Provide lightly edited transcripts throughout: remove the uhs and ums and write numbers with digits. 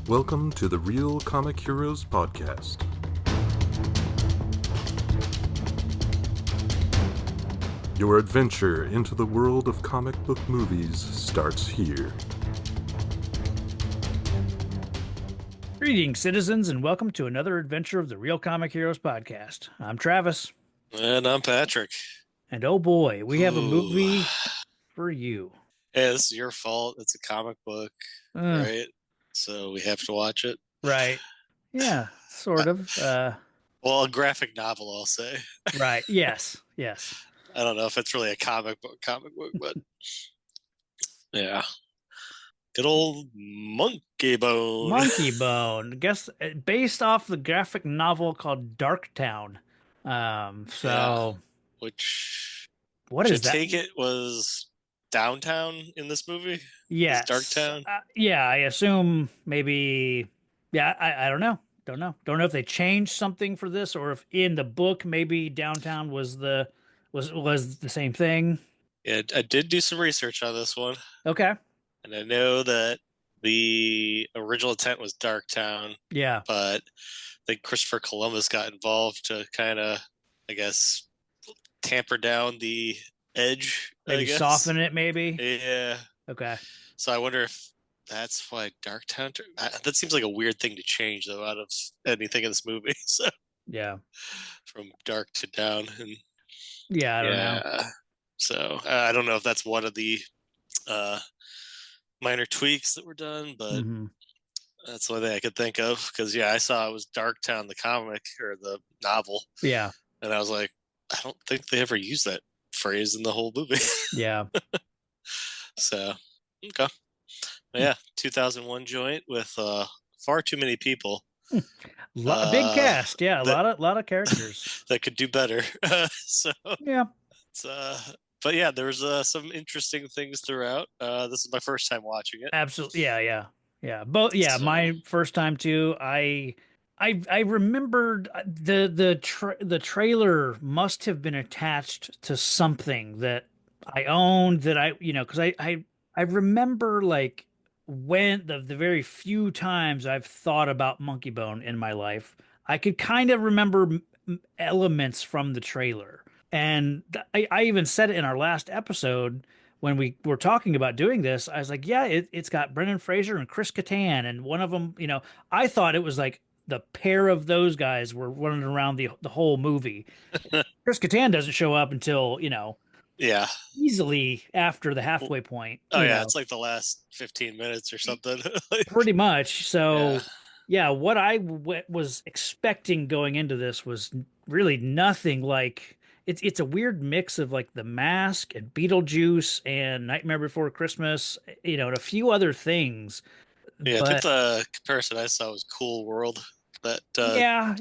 Welcome to the Real Comic Heroes Podcast. Your adventure into the world of comic book movies starts here. Greetings, citizens, and welcome to another adventure of the Real Comic Heroes Podcast. I'm Travis. And I'm Patrick. And oh boy, we have a Ooh. movie for you. Yeah, this is your fault. It's a comic book, right? So we have to watch it. Right. Yeah, sort of. Well, a graphic novel, I'll say. Right. Yes. I don't know if it's really a comic book, but yeah. Good old Monkeybone. Monkeybone. I guess based off the graphic novel called Darktown. Which what is that? I take it was downtown in this movie? Yes. Darktown? Yeah, I assume maybe. Yeah, I don't know. Don't know if they changed something for this or if in the book maybe downtown was the same thing. Yeah, I did do some research on this one. Okay. And I know that the original intent was Darktown. Yeah. But I think Christopher Columbus got involved to kind of, I guess, tamper down the edge. Maybe soften it, maybe? Yeah. Okay. So I wonder if that's why Darktown... That seems like a weird thing to change, though, out of anything in this movie. So yeah. From dark to down. And yeah, I don't know. So I don't know if that's one of the minor tweaks that were done, but that's the only thing I could think of. Because, I saw it was Darktown, the comic, or the novel. Yeah. And I was like, I don't think they ever used that phrase in the whole movie. Yeah. So, okay. Yeah, 2001 joint with far too many people. A big cast, yeah, a lot of characters that could do better. So yeah, it's, but yeah, there was some interesting things throughout. This is my first time watching it. Absolutely, yeah. Both, yeah, so, my first time too. I remembered the trailer must have been attached to something that I owned that I because I remember like when the very few times I've thought about Monkeybone in my life, I could kind of remember elements from the trailer. And I even said it in our last episode when we were talking about doing this. I was like, yeah, it's got Brendan Fraser and Chris Kattan. And one of them, I thought it was like the pair of those guys were running around the whole movie. Chris Kattan doesn't show up until, yeah, easily after the halfway point. Oh yeah, it's like the last 15 minutes or something. Pretty much. So yeah, what I was expecting going into this was really nothing like it's a weird mix of like The Mask and Beetlejuice and Nightmare Before Christmas, and a few other things. Yeah, I think the comparison I saw was Cool World. That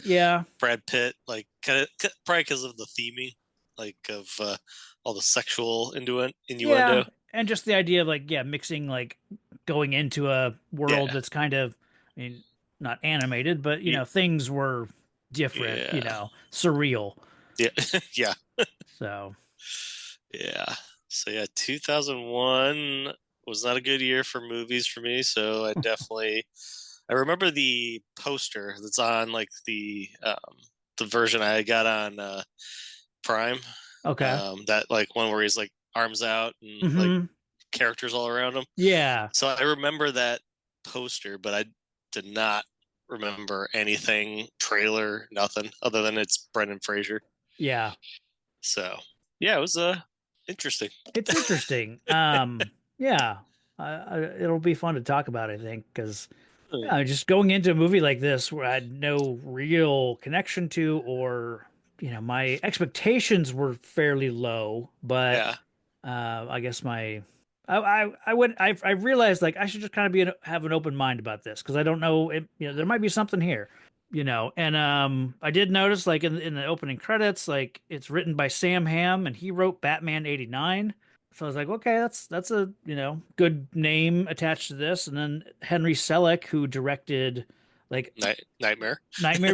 yeah, Brad Pitt, like probably because of the theming, like of all the sexual innuendo. Yeah, and just the idea of like mixing like going into a world that's kind of, I mean, not animated, but things were different, surreal. Yeah. Yeah. So 2001 was not a good year for movies for me, so I remember the poster that's on like the version I got on Prime. Okay. That like one where he's like arms out and like characters all around him. Yeah. So I remember that poster, but I did not remember anything, trailer, nothing other than it's Brendan Fraser. Yeah. So yeah, it was interesting. It's interesting. Yeah. It'll be fun to talk about, I think, because just going into a movie like this where I had no real connection to, or my expectations were fairly low, but I guess I realized like I should just kind of have an open mind about this because I don't know, there might be something here, and I did notice like in the opening credits, like it's written by Sam Hamm and he wrote Batman '89. So I was like, okay, that's a good name attached to this. And then Henry Selick, who directed like Nightmare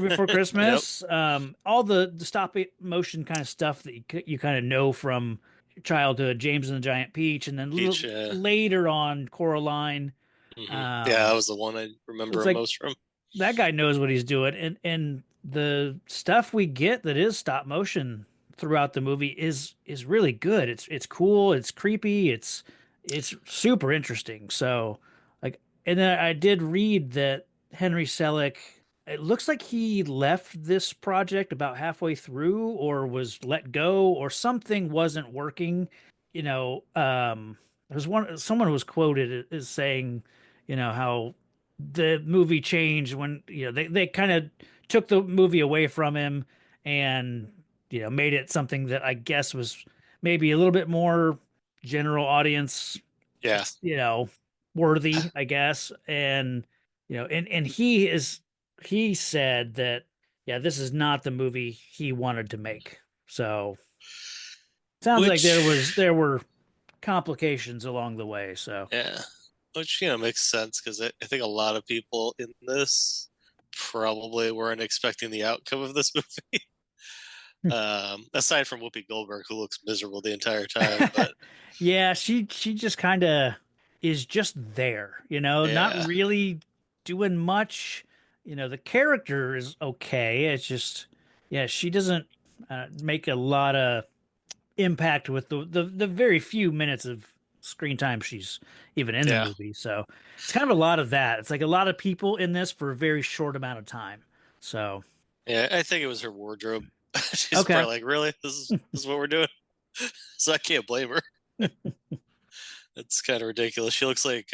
Before Christmas, all the stop motion kind of stuff that you kind of know from childhood, James and the Giant Peach, and then later on Coraline. Yeah, that was the one I It's remember like most from. that guy knows what he's doing, and the stuff we get that is stop motion throughout the movie is really good. It's cool, it's creepy, it's super interesting. So like, and then I did read that Henry Selick, it looks like he left this project about halfway through or was let go or something wasn't working. You know, there's someone was quoted as saying, how the movie changed when they kind of took the movie away from him and made it something that I guess was maybe a little bit more general audience Yeah, worthy, I guess. And and he said that yeah, this is not the movie he wanted to make. So sounds like which there were complications along the way. So yeah, which makes sense because I think a lot of people in this probably weren't expecting the outcome of this movie. Aside from Whoopi Goldberg, who looks miserable the entire time, but yeah, she just kind of is just there, not yeah, really doing much. The character is okay. It's just, yeah, she doesn't make a lot of impact with the very few minutes of screen time she's even in the yeah, movie. So it's kind of a lot of that. It's like a lot of people in this for a very short amount of time. So yeah. I think it was her wardrobe. She's okay. probably like, really, this is what we're doing. So I can't blame her. It's kind of ridiculous. She looks like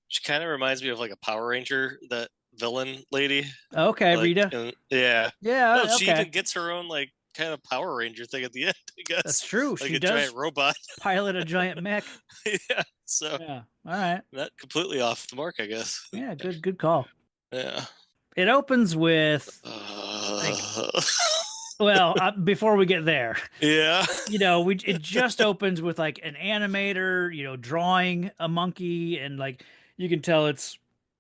she kind of reminds me of like a Power Ranger, that villain lady. Okay, Like, Rita. yeah. No, Yeah, she okay. even gets her own like kind of Power Ranger thing at the end, I That's guess. true. Like She a giant does robot. pilot a giant mech. Yeah. So Yeah. All right. not completely off the mark, I guess. Yeah, good call. Yeah. It opens with like, Uh, well, before we get there, yeah. it just opens with like an animator, drawing a monkey, and like you can tell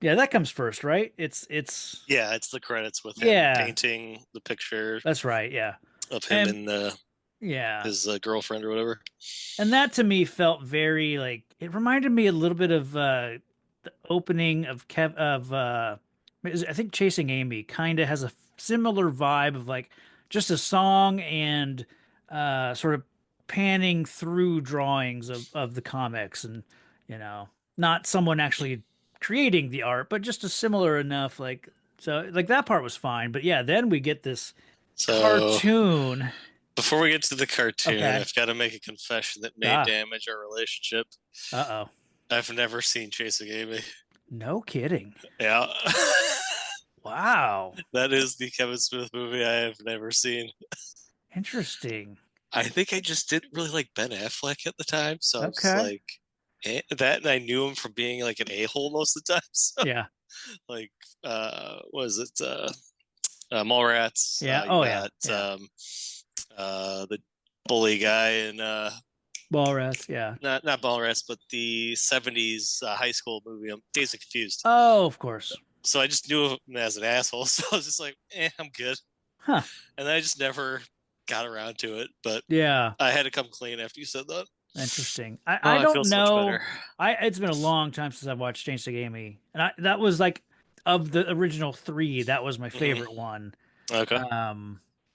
yeah, that comes first, right? It's Yeah, it's the credits with him yeah, painting the picture that's right, yeah. of him And and yeah, his girlfriend or whatever. and that to me felt very like it reminded me a little bit of the opening of I think Chasing Amy kind of has a similar vibe of like just a song and sort of panning through drawings of the comics, and not someone actually creating the art, but just a similar enough like, so like that part was fine. But yeah, then we get this So cartoon. before we get to the cartoon, Okay. I've got to make a confession that may Ah. damage our relationship. Uh-oh. I've never seen Chasing Amy. No kidding. Yeah. Wow. That is the Kevin Smith movie I have never seen. Interesting. I think I just didn't really like Ben Affleck at the time, so I was just Okay. like that, and I knew him from being like an a-hole most of the time. So Yeah. like was it Mallrats? Yeah. You Oh yeah. got Yeah. the bully guy and Walrus. Yeah. not Mallrats, but the '70s high school movie, Days of Confused. Oh, of course. So I just knew him as an asshole. So I was just like, I'm good. Huh. And then I just never got around to it. But Yeah. I had to come clean after you said that. Interesting. Oh, I I feel don't so much know. better. It's been a long time since I've watched Chasing Amy, and that was like of the original three, that was my favorite one. Okay.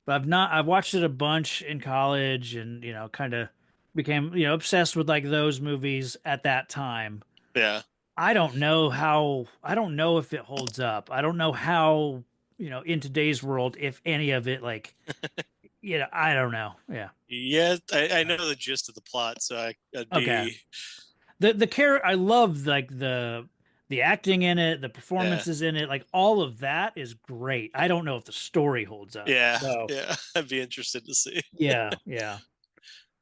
But I've watched it a bunch in college, and kind of became obsessed with like those movies at that time. Yeah. I don't know if it holds up. I don't know how, in today's world, if any of it, like, I don't know. Yeah. Yeah, I know the gist of the plot, so I'd be Okay. The character, I love like the acting in it, the performances in it, like all of that is great. I don't know if the story holds up. yeah, So yeah. I'd be interested to see. yeah, yeah.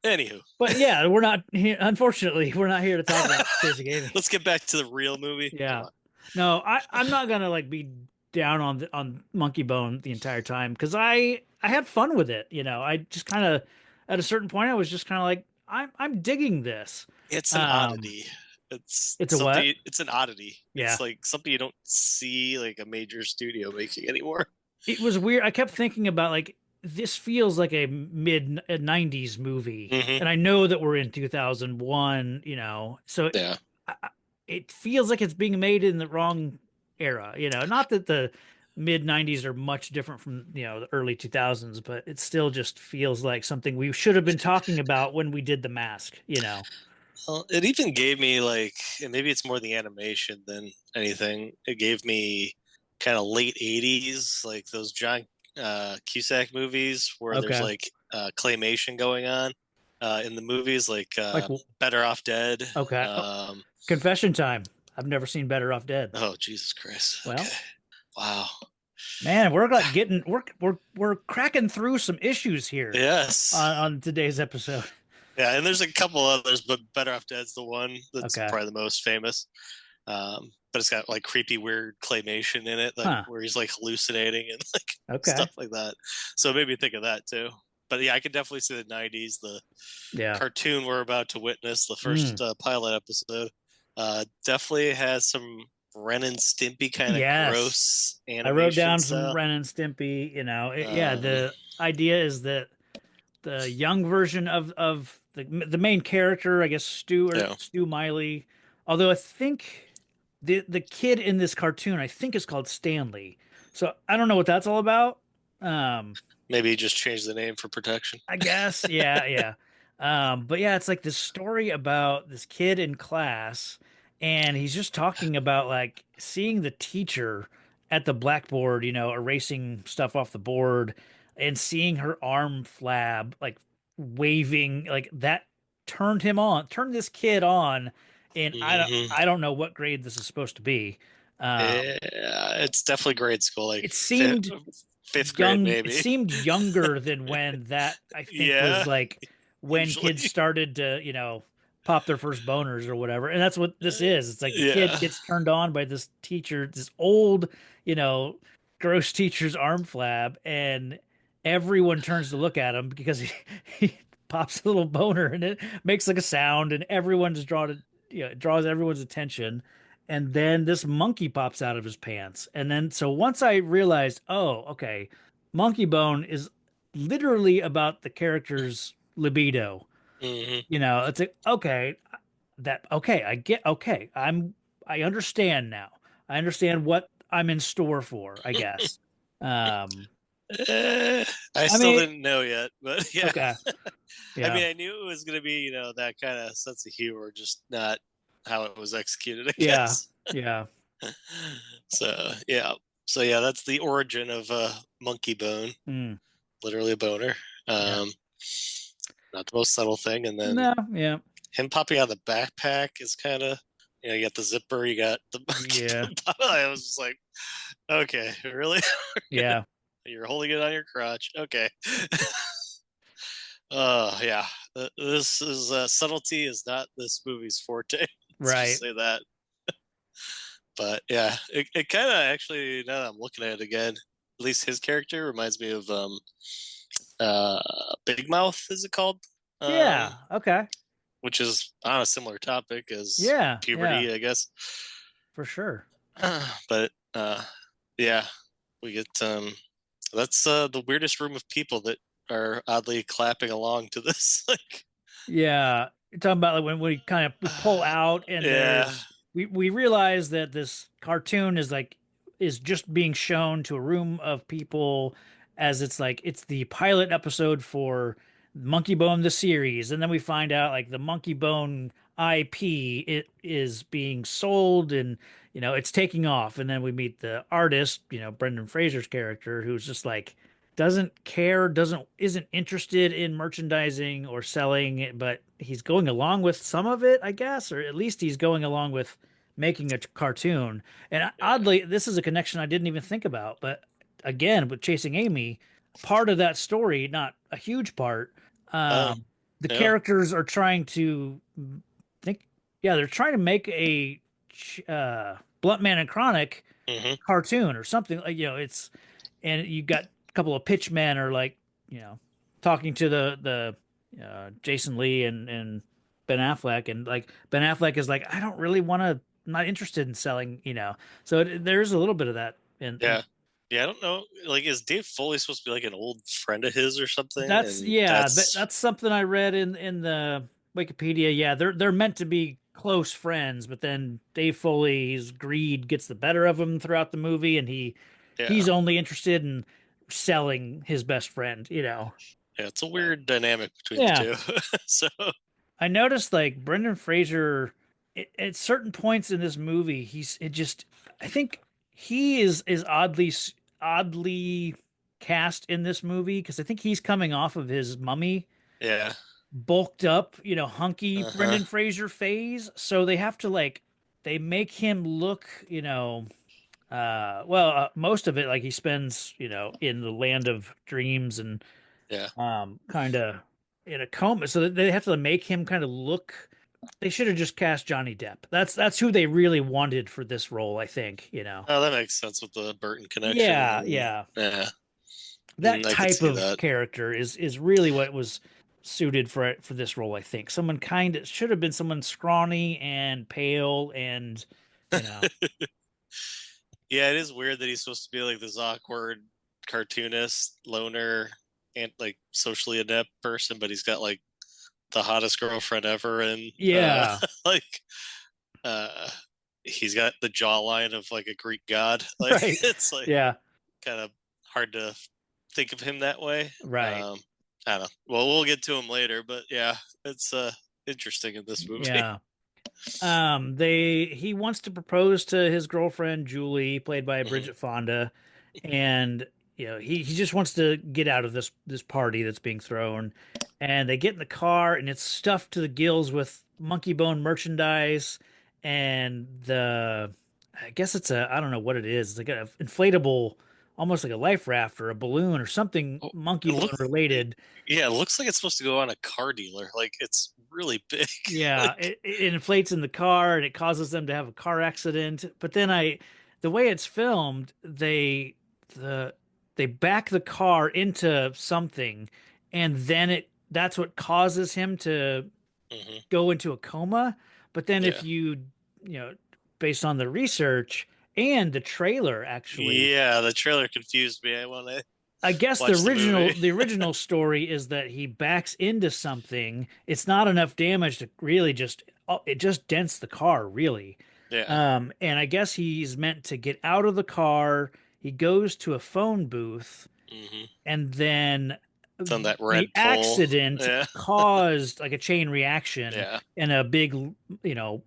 Anywho, But yeah, we're not here. Unfortunately, we're not here to talk about Chasing Amy. let's get back to the real movie. Come Yeah. on. No, I'm not gonna like be down on Monkeybone the entire time because I had fun with it. I just kind of at a certain point I was just kind of like I'm digging this. It's an oddity. It's It's a what? something. It's an oddity. Yeah. It's like something you don't see like a major studio making anymore. It was weird. I kept thinking about like this feels like a mid 90s movie, Mhm. and I know that we're in 2001. So Yeah. it feels like it's being made in the wrong era. Not that the mid 90s are much different from, the early 2000s, but it still just feels like something we should have been talking about when we did The Mask. Well, it even gave me like, and maybe it's more the animation than anything. It gave me kind of late '80s, like those John Cusack movies where there's Okay. like claymation going on in the movies, like Like, Better Off Dead. okay. Oh, Um, confession time. I've never seen Better Off Dead. oh Jesus Christ! Okay, Well, wow. man, we're like getting we're cracking through some issues here Yes, on today's episode. yeah, and there's a couple others, but Better Off Dead's the one that's Okay. probably the most famous. But it's got like creepy, weird claymation in it, like Huh. where he's like hallucinating and like Okay. stuff like that. So it made me think of that too. But yeah, I could definitely see the '90s, the Yeah. cartoon we're about to witness, the first pilot episode. Definitely has some Ren and Stimpy kind of Yes. gross I wrote animation down some style. Ren and Stimpy. Yeah. Um, The idea is that the young version of the main character, I guess yeah, Stu Miley. Although I think the kid in this cartoon, I think is called Stanley. So I don't know what that's all about. Um, maybe just change the name for protection. I guess, yeah, yeah. But yeah, it's like this story about this kid in class, and he's just talking about like seeing the teacher at the blackboard, erasing stuff off the board, and seeing her arm flab, like waving, like that turned this kid on, and Hmm. I don't know what grade this is supposed to be. Yeah, it's definitely grade school, like It seemed fifth grade, young it maybe. seemed younger than when that I think was Yeah, like when usually. kids started to pop their first boners or whatever, and that's what this is. It's like the kid Yeah. gets turned on by this teacher, this old you know gross teacher's arm flab, and everyone turns to look at him because he pops a little boner and it makes like a sound, and everyone's draws everyone's attention. And then this monkey pops out of his pants. And then, so once I realized, oh, okay, Monkeybone is literally about the character's libido. Hmm. It's like, okay, I get, okay, I understand now. I understand what I'm in store for, I guess. Um, Eh, I I still mean, didn't know yet, but yeah. okay, I yeah, mean, I knew it was going to be, that kind of sense of humor, just not how it was executed, I yeah, guess. yeah, So, yeah. So, yeah, that's the origin of Monkey Bone, mm, literally a boner. yeah. Um, Not the most subtle thing. And then No, yeah, him popping out of the backpack is kind of, you got the zipper, you got the monkey yeah, bone. I was just like, okay, really? yeah, You're holding it on your crotch. Okay. Yeah. This is subtlety is not this movie's forte. Let's just right. say that. But yeah, it kind of actually, now that I'm looking at it again, at least his character reminds me of uh Big Mouth, is it called? Um, Yeah, okay. which is on a similar topic as Yeah, yeah, puberty, I guess. for sure. But yeah, we get that's the weirdest room of people that are oddly clapping along to this. Like, Yeah, you're talking about like when we pull out and yeah, we realize that this cartoon is just being shown to a room of people, as it's the pilot episode for Monkeybone the series, and then we find out like the Monkeybone IP it is being sold, and it's taking off, and then we meet the artist, Brendan Fraser's character, who's just like doesn't care, doesn't isn't interested in merchandising or selling it, but he's going along with some of it, I guess, or at least he's going along with making a cartoon. And yeah. oddly, this is a connection I didn't even think about, but again, with Chasing Amy, part of that story, not a huge part, Oh, the yeah. characters are trying to think, yeah, they're trying to make a Blunt Man and Chronic Hmm. cartoon or something like, and you got a couple of pitchmen are like, talking to the Jason Lee and Ben Affleck, and like Ben Affleck is like, I don't really want to, I'm not interested in selling, so there's a little bit of that, and Yeah. Yeah, I don't know. Like, is Dave Foley supposed to be like an old friend of his or something? that's, And yeah, that's that's something I read in the Wikipedia. Yeah, they're meant to be close friends, but then Dave Foley's greed gets the better of him throughout the movie, and Yeah. he's only interested in selling his best friend, Yeah, it's a So, weird dynamic between the yeah. two. So I noticed like Brendan Fraser at certain points in this movie, I think he is oddly cast in this movie because I think he's coming off of his Mummy yeah. bulked up, hunky Uh-huh. Brendan Fraser phase. So they have to they make him look, most of it like he spends, in the land of dreams and Yeah. kind of in a coma. So they have to make him kind of look. They should have just cast Johnny Depp. That's who they really wanted for this role, I think. Oh, that makes sense with the Burton connection Yeah, and yeah. yeah. That I could type see of that. character is really what was suited for this role, I think. Someone kind of should have been someone scrawny and pale and you know. Yeah, it is weird that he's supposed to be like this awkward cartoonist, loner, and like socially adept person, but he's got like the hottest girlfriend ever, and Yeah, like uh, he's got the jawline of like a Greek god. Like right. it's like Yeah, kind of hard to think of him that way. right. I don't know. Well, we'll get to him later, but yeah, it's interesting in this movie. Yeah. He wants to propose to his girlfriend Julie, played by Mhm. Bridget Fonda, and he just wants to get out of this party that's being thrown. And they get in the car, and it's stuffed to the gills with Monkeybone merchandise, and I guess I don't know what it is. It's like an inflatable, almost like a life raft or a balloon or something Oh, it Monkeybone looks, related. yeah, it looks like it's supposed to go on a car dealer. Like it's really big. Yeah, Like, it inflates in the car and it causes them to have a car accident. But then the way it's filmed, the they back the car into something, and then that's what causes him to mhm. go into a coma. But then if Yeah, you know, based on the research and the trailer, actually, yeah. The trailer confused me when I I guess the watched the movie. original story is that he backs into something. It's not enough damage to really it just dents the car really. Yeah. And I guess he's meant to get out of the car. He goes to a phone booth, Hmm. and then It's on that the red pole. accident Yeah, caused like a chain reaction, yeah. and a you know,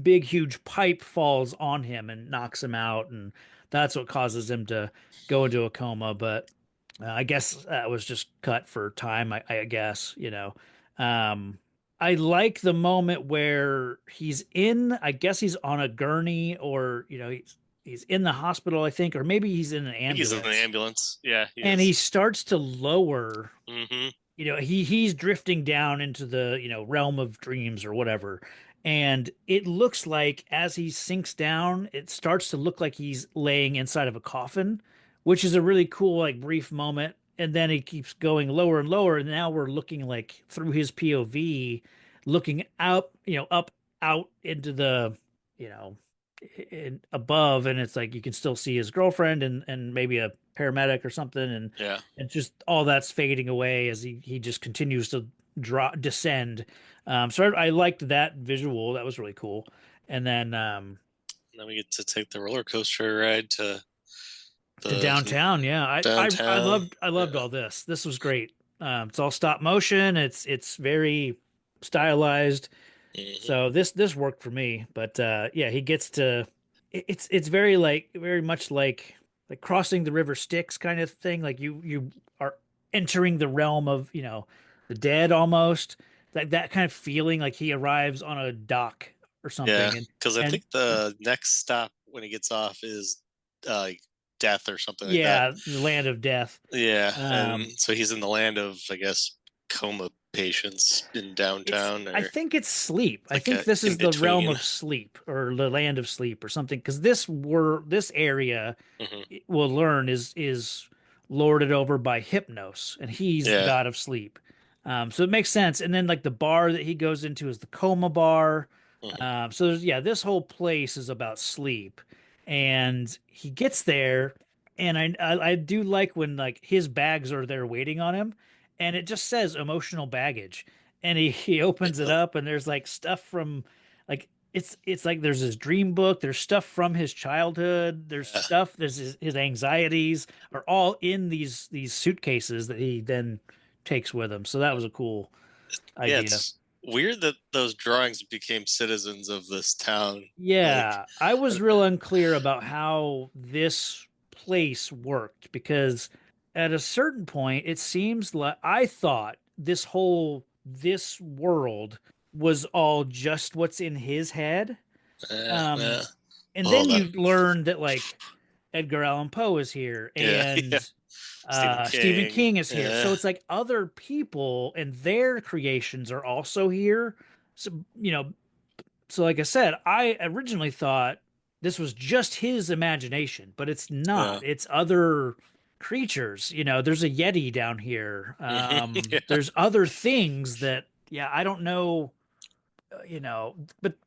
big huge pipe falls on him and knocks him out, and that's what causes him to go into a coma. But I guess that was just cut for time. I guess Um, I like the moment where he's in. I guess he's on a gurney, or he's in the hospital. I think, or maybe he's in an I think he's in the ambulance, ambulance. Yeah, he and he is. starts to lower. Hmm. He's drifting down into the realm of dreams or whatever, and it looks like as he sinks down, it starts to look like he's laying inside of a coffin, which is a really cool like brief moment. And then he keeps going lower and lower, and now we're looking like through his POV, looking out, up out into the you know above, and it's like you can still see his girlfriend and maybe a paramedic or something, Yeah. and just all that's fading away as he just continues to descend. So I liked that visual. That was really cool. And then Then we get to take the roller coaster ride to to the downtown, yeah, I downtown. loved Yeah. all this. This was great. It's all stop motion. It's very stylized. Hmm. So this worked for me. But yeah, he gets to it's very very much like crossing the river Styx kind of thing. Like you are entering the realm of, the dead almost. That kind of feeling like he arrives on a dock or Yeah, something. And because I and think the next stop when he gets off is like death or something like that. yeah, the land of death. Yeah, and Um so he's in the land of, I guess, coma patients in downtown, I or think it's sleep. I like think a this in is the realm between. of sleep or the land of sleep or something. Because this area Hmm. we'll learn is lorded over by Hypnos, and he's the Yeah. god of sleep. So it makes sense. And then like the bar that he goes into is the coma bar. Hmm. So this whole place is about sleep, and he gets there, and I do like when like his bags are there waiting on him, and it just says emotional baggage, and he opens it up, and there's like stuff from like it's like there's his dream book, there's stuff from his childhood, Yeah. there's his anxieties are all in these suitcases that he then takes with him. So that was a cool Yeah, idea. it's weird that those drawings became citizens of this town. Like, Yeah, I was real unclear about how this place worked because at a certain point it seems like I thought this world was all just what's in his head. Um yeah. and then Hold on. you learn that like Edgar Allan Poe is here Yeah, yeah. and Stephen Stephen King. King is here. Yeah. So it's like other people and their creations are also here. So, so like I said, I originally thought this was just his imagination, but it's Yeah. not. It's other creatures. There's a Yeti down here. Yeah. There's other things that, yeah, I don't know,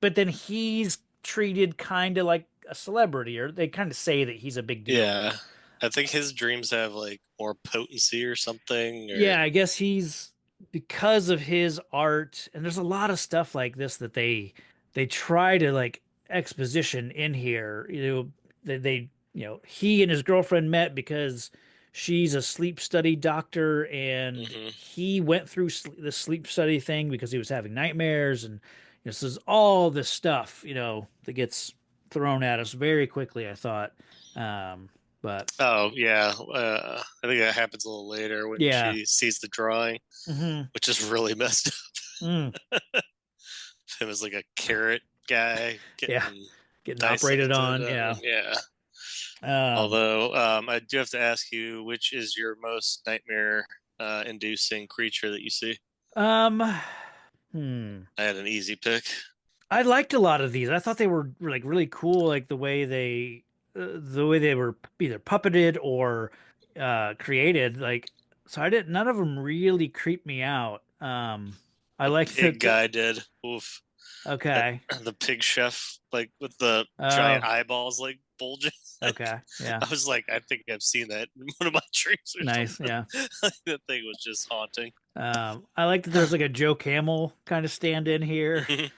but then he's treated kind of like a celebrity, or they kind of say that he's a big deal. Yeah. I think his dreams have like more potency or something, or Yeah, I guess he's because of his art, and there's a lot of stuff like this that they try to like exposition in here. He and his girlfriend met because she's a sleep study doctor, and hmm he went through the sleep study thing because he was having nightmares, and this is all this stuff that gets thrown at us very quickly. I thought, but Oh yeah. I think that happens a little later when yeah. she sees the drawing, Hmm. which is really messed up. Mm, Him as like a carrot guy yeah. getting Getting operated dissected. on. Yeah. Yeah. Um, Although I do have to ask you, which is your most nightmare inducing creature that you see? um, hmm. I had an easy pick. I liked a lot of these. I thought they were like really cool, like the way they were either puppeted or created. Like, so I didn't. None of them really creeped me out. I The liked pig that. guy did. Oof. That Okay. the pig chef, like with the giant Oh, eyeballs, like bulging. Like, okay. Yeah. I was like, I think I've seen that in one of my dreams or Nice. something. Yeah. That thing was just haunting. I like that there's like a Joe Camel kind of stand in here. hmm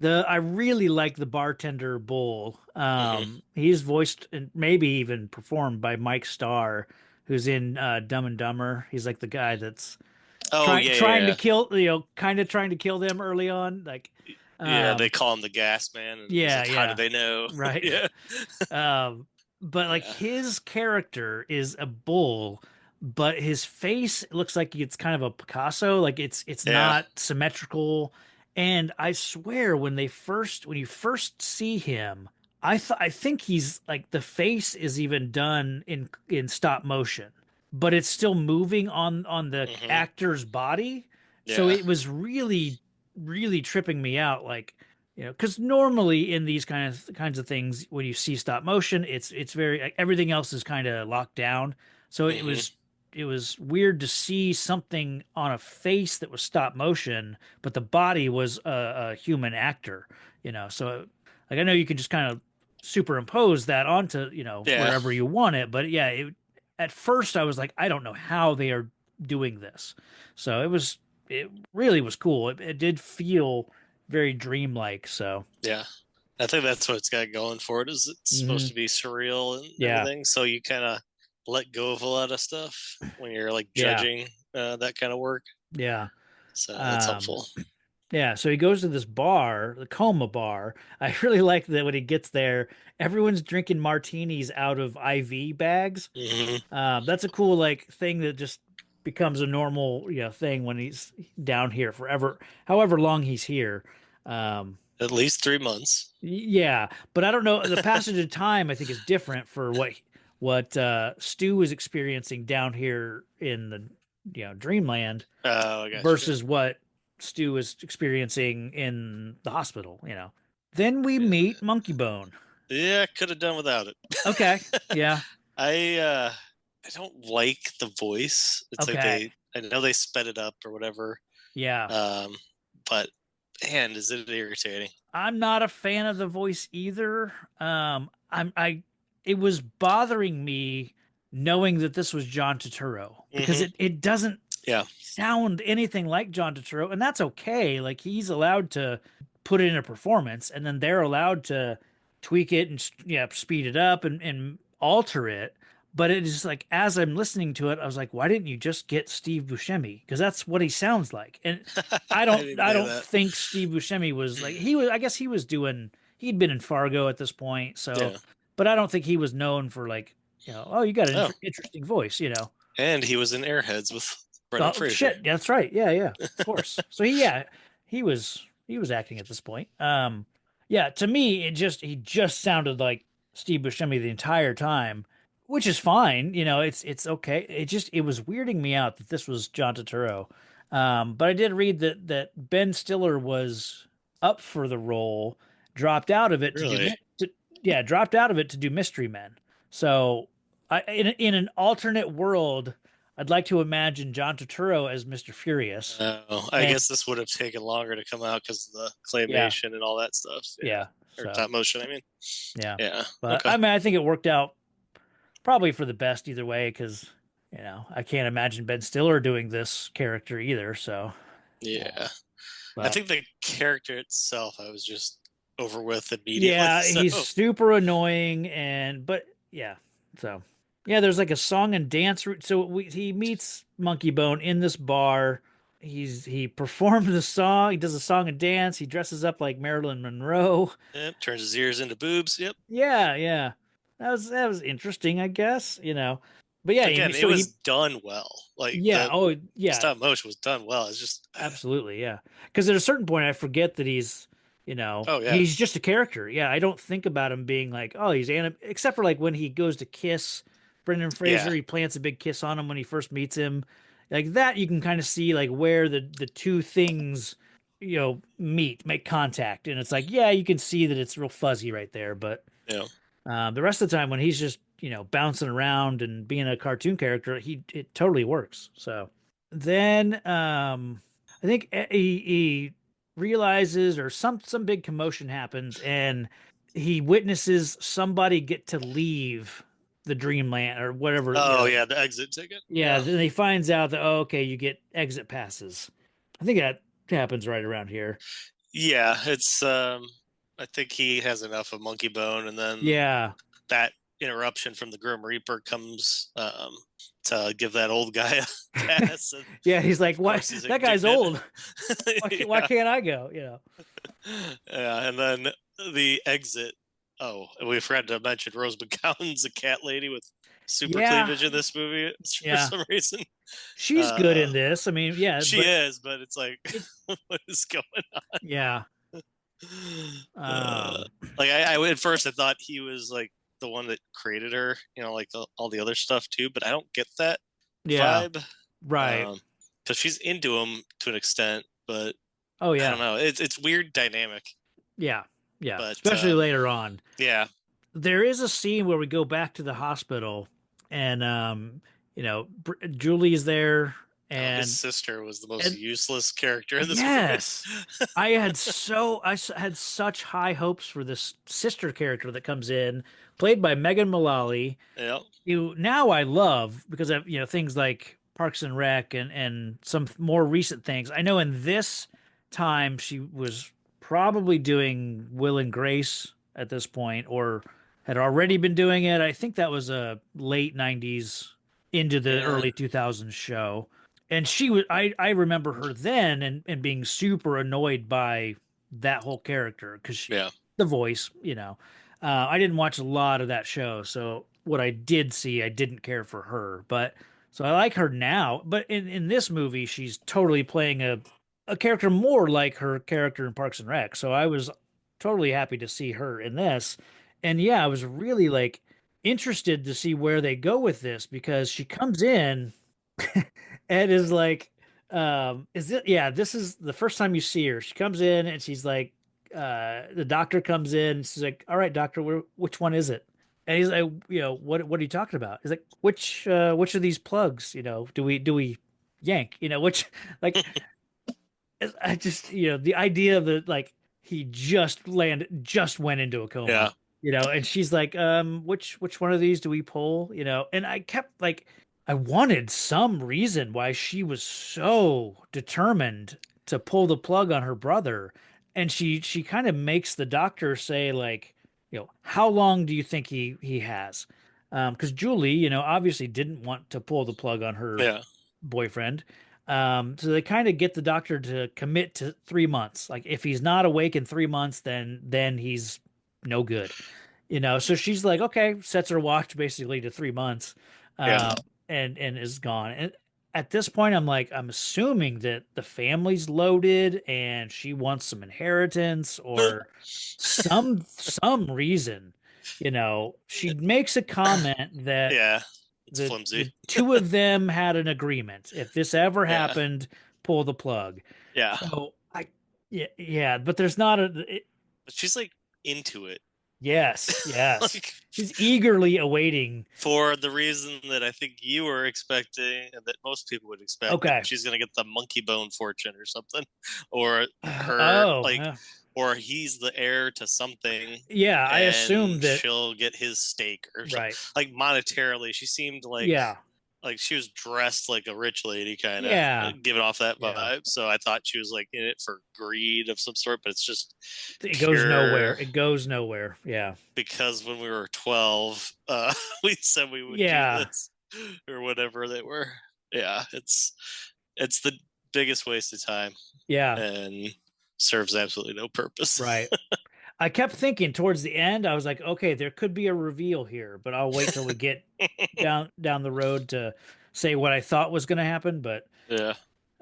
I really like the bartender Bull. hmm He's voiced and maybe even performed by Mike Starr, who's in Dumb and Dumber. He's like the guy that's Oh trying yeah, trying to yeah, kill, kind of trying to kill them early on. Like, yeah. They um, call him the gas man, and he's yeah, like, "How do yeah, they know?" right. Yeah, But like yeah, his character is a bull, but his face looks like it's kind of a Picasso. Like it's yeah. not symmetrical. And I swear when you first see him, I think he's like the face is even done in stop motion, but it's still moving on the hmm actor's body. So Yeah. it was really tripping me out. Like, because normally in these kinds of things, when you see stop motion, it's very like, everything else is kind of locked down. So hmm it was weird to see something on a face that was stop motion, but the body was a human actor. So like I know you can just kind of superimpose that onto Yeah. wherever you want it, but yeah, at first I was like, I don't know how they are doing this. So it really was cool. It did feel very dreamlike. So, Yeah. I think that's what it's got going for it. Is it's supposed mhm. to be surreal and Yeah, everything, so you kind of let go of a lot of stuff when you're like yeah, judging that kind of work. yeah. So that's Um, helpful. yeah. So he goes to this bar, the Coma Bar. I really like that when he gets there, everyone's drinking martinis out of IV bags. hmm That's a cool like thing that just becomes a normal thing when he's down here forever, however long he's here. Um, At least 3 months. Yeah, but I don't know. The passage of time, I think, is different for what Stu is experiencing down here in the Dreamland Oh, I got you. versus what Stu is experiencing in the hospital. Then we Yeah, meet Monkeybone. yeah, could have done without it. Okay, yeah, I don't like the voice. It's like okay, I know they sped it up or whatever. yeah. Um, but man, is it irritating? I'm not a fan of the voice either. It was bothering me knowing that this was John Turturro because hmm it doesn't Yeah, sound anything like John Turturro, and that's okay. Like he's allowed to put it in a performance, and then they're allowed to tweak it and speed it up and alter it. But it is like, as I'm listening to it, I was like, why didn't you just get Steve Buscemi? Because that's what he sounds like. And I I don't didn't I know don't that. think Steve Buscemi was like, he was, I guess he was doing, he'd been in Fargo at this point, so, Yeah. but I don't think he was known for like, oh, you got an Oh, interesting voice. and he was in Airheads with Brendan Oh Fraser. shit, that's right. Yeah, of course. So he was acting at this point. Yeah, to me he just sounded like Steve Buscemi the entire time, which is fine. It's okay. It was weirding me out that this was John Turturro. But I did read that Ben Stiller was up for the role, dropped out of it to do Really? dropped out of it to do Mystery Men. So in an alternate world, I'd like to imagine John Turturro as Mr. Furious. Oh, I And guess this would have taken longer to come out because of the yeah, claymation and all that stuff. Yeah. yeah. Or So top motion, I mean. yeah. Yeah. But Okay. I mean, I think it worked out probably for the best either way, because I can't imagine Ben Stiller doing this character either. So Yeah. I but think the character itself, I was just over with immediately. yeah, So, he's super annoying, but yeah. So yeah, there's like a song and dance route. So he meets Monkeybone in this bar. He performs a song. He does a song and dance. He dresses up like Marilyn Monroe. yeah, turns his ears into boobs. Yep. Yeah. That was interesting, I guess. But yeah, Again, it so was he done well. Like yeah, the oh yeah, stop motion was done well. It's just, absolutely, yeah. Because at a certain point, I forget that oh yeah, he's just a character. Yeah, I don't think about him being like, oh, except for like when he goes to kiss Brendan yeah, Fraser, he plants a big kiss on him when he first meets him. Like that, you can kind of see like where the two things, make contact, and it's like, yeah, you can see that it's real fuzzy right there. But yeah. the rest of the time, when he's just bouncing around and being a cartoon character, it totally works. So then I think he realizes, or some big commotion happens, and he witnesses somebody get to leave the dreamland or whatever. Oh yeah, the exit ticket. Yeah. Yeah, Then he finds out that, oh, okay, you get exit passes. I think that happens right around here. yeah. It's I think he has enough of Monkey Bone, and then Yeah. that interruption from the Grim Reaper comes to give that old guy a pass. And Yeah, he's like, of "What? course, he's That guy's indignant. old. Why Yeah, can't I go?" yeah. And then the exit. Oh, we forgot to mention Rose McGowan's a cat lady with super Yeah, cleavage in this movie for yeah. some reason. She's good in Uh, this. I mean, yeah, she but is, but it's like, it's what is going yeah. on? Um, Like I at first I thought he was like the one that created her, like all the other stuff too, but I don't get that yeah, vibe. right. Because she's into him to an extent, but Oh I don't yeah, know. It's weird dynamic, yeah, yeah. but Especially later on. yeah. There is a scene where we go back to the hospital, and Julie's there, Oh, his and sister was the most and useless character in this movie. yes, I had such high hopes for this sister character that comes in, played by Megan Mullally. Yeah, Now I love, because of things like Parks and Rec and some more recent things. I know in this time she was probably doing Will and Grace at this point, or had already been doing it. I think that was a late '90s into the yeah, early 2000s show. And she was I remember her then, and being super annoyed by that whole character, because yeah. the voice. I didn't watch a lot of that show, so what I did see, I didn't care for her. But so I like her now. But in this movie, she's totally playing a character more like her character in Parks and Rec. So I was totally happy to see her in this. And yeah, I was really like interested to see where they go with this, because she comes in and is like, is it, yeah, this is the first time you see her. She comes in and she's like, the doctor comes in and she's like, all right, doctor, which one is it? And he's like, what are you talking about? He's like, which of these plugs, do we yank, which, like, I just, the idea of the, like, he just went into a Yeah. coma, and she's like, which one of these do we pull, and I kept like, I wanted some reason why she was so determined to pull the plug on her brother. and she kind of makes the doctor say like, how long do you think he has? Because Julie, obviously didn't want to pull the plug on her Yeah. boyfriend. So they kind of get the doctor to commit to 3 months. Like if he's not awake in 3 months, then he's no good. So she's like, okay, sets her watch basically to 3 months, Yeah. um, and is gone. And at this point, I'm assuming that the family's loaded and she wants some inheritance or some reason. She makes a comment that Yeah. It's the flimsy. two of them had an agreement. If this ever Yeah. happened, pull the plug. Yeah. So yeah, but there's not But she's like into it. yes. Like She's eagerly awaiting. for the reason that I think you were expecting and that most people would expect that Okay. she's gonna get the Monkeybone fortune or something. Or her Oh, like or he's the heir to something yeah. I assumed and that. she'll get his stake or something. Right. Like monetarily, she seemed Yeah. like she was dressed like a rich lady kind of Yeah. giving off that Yeah. vibe. So I thought she was like in it for greed of some sort, but it's just It goes pure nowhere. It goes nowhere. Yeah. because when we were 12 we said we would do Yeah. this or whatever they were. Yeah, it's the biggest waste of time Yeah. and serves absolutely no purpose. Right. I kept thinking towards the end, I was like, okay, there could be a reveal here, but I'll wait till we get down the road to say what I thought was going to happen. But Yeah.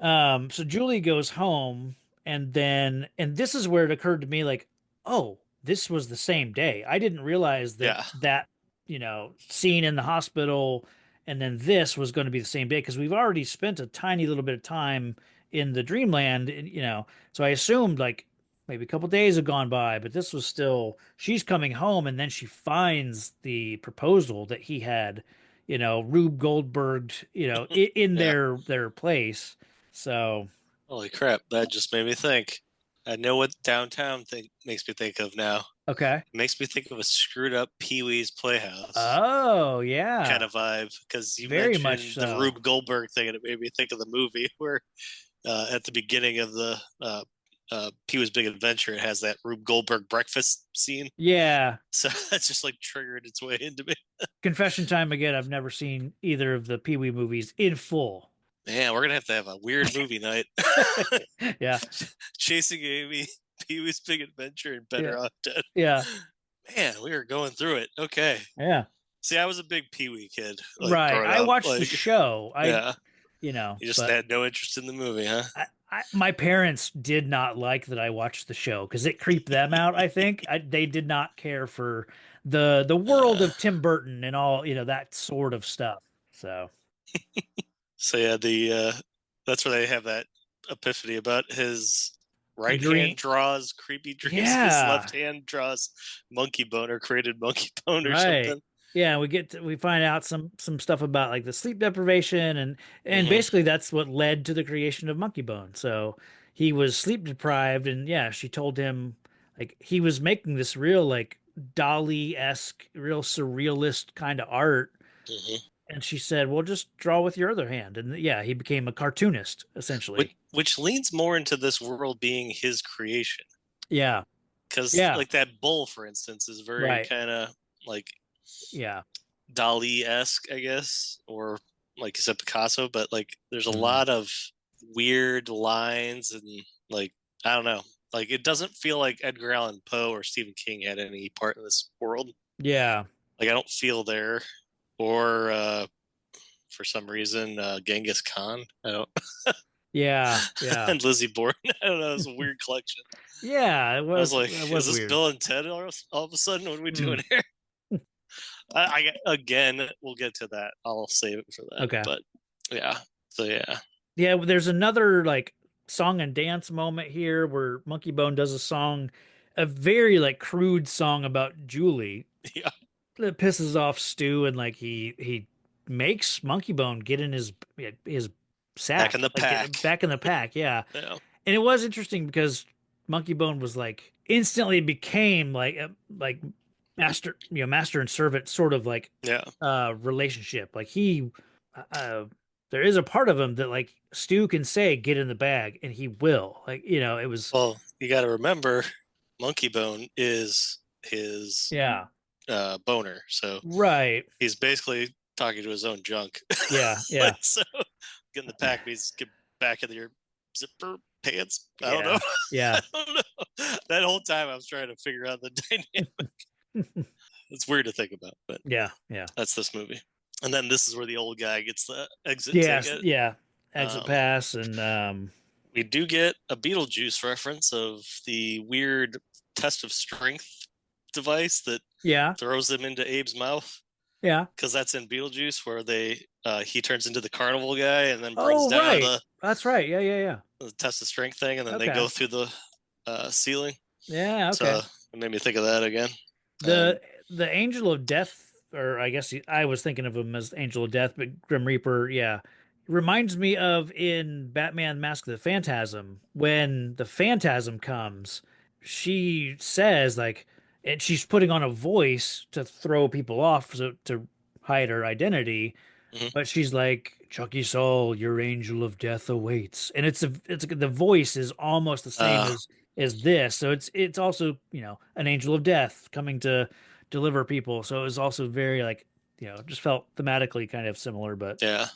so Julie goes home, and this is where it occurred to me, like, oh, this was the same day. I didn't realize that Yeah. scene in the hospital, and then this was going to be the same day because we've already spent a tiny little bit of time in the dreamland, so I assumed like maybe a couple days have gone by, but this was still she's coming home, and then she finds the proposal that he had, Rube Goldberg, in Yeah. their place. So Holy crap, that just made me think. I know what downtown makes me think of now. okay. It makes me think of a screwed up Pee-wee's Playhouse Oh kind yeah, of vibe because you very mentioned much the so. Rube Goldberg thing, and it made me think of the movie where at the beginning of the Pee-wee's Big Adventure, it has that Rube Goldberg breakfast scene. Yeah. So that's just like triggered its way into me. Confession time again. I've never seen either of the Pee Wee movies in full. Man, we're gonna have to have a weird movie night. Yeah. Chasing Amy, Pee-wee's Big Adventure, and Better Yeah. Off Dead. Yeah. Man, we were going through it. Okay. Yeah. See, I was a big Pee-wee kid. Right. Growing I up. watched the show. Yeah. You just but had no interest in the movie, huh? my parents did not like that I watched the show because it creeped them out. I think they did not care for the world of Tim Burton and all that sort of stuff. So yeah, that's where they have that epiphany about his right dream. hand draws creepy dreams. Yeah. His left hand draws Monkeybone or created Monkeybone or Right. something. Yeah, we find out some stuff about like the sleep deprivation and basically that's what led to the creation of Monkeybone. So he was sleep deprived, and yeah, she told him like he was making this real like Dali-esque, real surrealist kind of art. Mhm. And she said, "Well, just draw with your other hand." And yeah, he became a cartoonist essentially. Which leans more into this world being his creation. Yeah. Because Yeah. like that bull, for instance, is very Right. kind of like Yeah. Dali-esque, I guess, or like you said, Picasso. But like, there's a Mhm. lot of weird lines and like I don't know. Like it doesn't feel like Edgar Allan Poe or Stephen King had any part in this world. Yeah. Like I don't feel there, or for some reason Genghis Khan. I don't. Yeah. Yeah. And Lizzie Borden. I don't know. It was a weird collection. Yeah, I was like, it is was this weird. Bill and Ted all of a sudden? What are we doing here? Again, we'll get to that. I'll save it for that. Okay. But yeah. So yeah. Yeah, there's another like song and dance moment here where Monkeybone does a song, a very like crude song about Julie. Yeah. That pisses off Stu, and like he makes Monkeybone get in his sack, Back in the pack. back in the pack. Yeah. Yeah. And it was interesting because Monkeybone was like instantly became like master, master and servant sort of like Yeah. relationship. Like he, there is a part of him that like Stu can say, "Get in the bag," and he will. Like, it was Well, you got to remember, Monkeybone is his yeah, boner, so right, he's basically talking to his own junk. yeah, yeah, Like, so get in the pack means get back in your zipper pants. I don't know. yeah, yeah. I don't know. That whole time I was trying to figure out the dynamic. It's weird to think about, but Yeah, yeah. that's this movie. And then this is where the old guy gets the exit Yes, ticket. yeah. Exit Um, pass and we do get a Beetlejuice reference of the weird test of strength device that yeah, throws them into Abe's mouth, yeah. because that's in Beetlejuice where he turns into the carnival guy and then brings Oh, down right. That's right. Yeah, yeah, yeah. the test of strength thing, and then they Okay. go through the ceiling. Yeah, So okay. it made me think of that again. The the Angel of Death, or I guess I was thinking of him as Angel of Death, but Grim Reaper, yeah, reminds me of in Batman: Mask of the Phantasm when the Phantasm comes. She says like, and she's putting on a voice to throw people off to hide her identity. Mhm. But she's like, Chucky Soul, your angel of death awaits. And the voice is almost the same as this. So it's also, an angel of death coming to deliver people. So it was also very like, just felt thematically kind of similar. Yeah.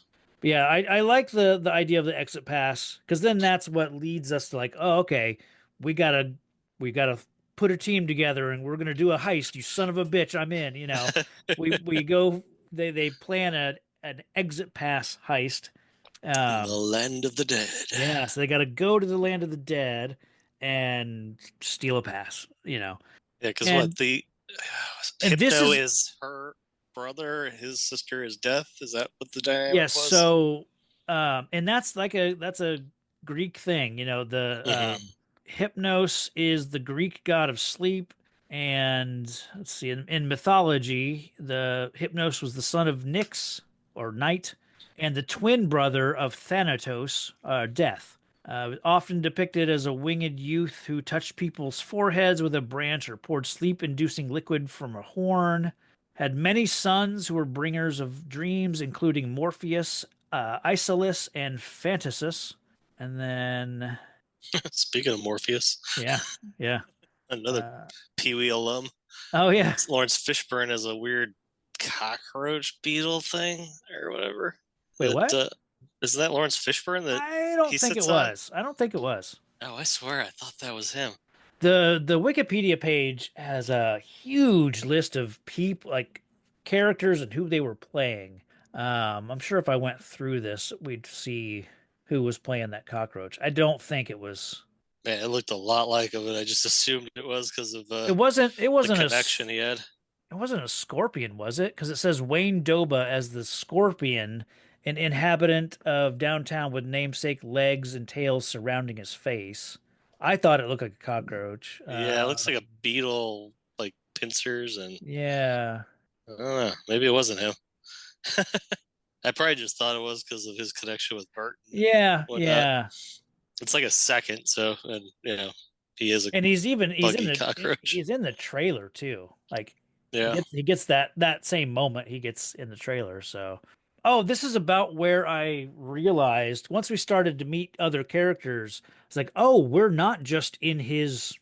But yeah, I like the idea of the exit pass because then that's what leads us to like, oh, okay, we gotta we gotta put a team together and we're gonna do a heist. You son of a bitch, I'm in. We go. They plan an exit pass heist. In the land of the dead. Yeah, so they got to go to the land of the dead and steal a pass. Yeah, because what And this Hypno is is her brother, his sister is Death. Is that what the dynamic yes. was? So, and that's a Greek thing. The Hmm. Hypnos is the Greek god of sleep. And let's see, in mythology, the Hypnos was the son of Nyx or Night, and the twin brother of Thanatos, Death. Often depicted as a winged youth who touched people's foreheads with a branch or poured sleep-inducing liquid from a horn. Had many sons who were bringers of dreams, including Morpheus, Isolus, and Phantasus. And then, Speaking of Morpheus, yeah, yeah. another Uh, Pee Wee alum. oh, yeah. Lawrence Fishburne as a weird cockroach beetle thing or whatever. Wait, That what? isn't that Lawrence Fishburne that I don't he think it sits on? was. I don't think it was. Oh, I swear I thought that was him. The Wikipedia page has a huge list of people, like characters and who they were playing. I'm sure if I went through this, we'd see who was playing that cockroach. I don't think it was. Man, it looked a lot like him, and I just assumed it was because of It wasn't. It the wasn't a. connection he had. It wasn't a scorpion, was it? Because it says Wayne Doba as the scorpion, an inhabitant of downtown with namesake legs and tails surrounding his face. I thought it looked like a cockroach. Yeah, it looks like a beetle, like pincers, and Yeah. I don't know. Maybe it wasn't him. I probably just thought it was because of his connection with Burton and Yeah, whatnot. yeah. It's like a second, so and he is a And he's in buggy the cockroach. he's in the trailer too. Like he Yeah. gets that same moment he gets in the trailer. So, oh, this is about where I realized once we started to meet other characters, it's like, oh, we're not just in his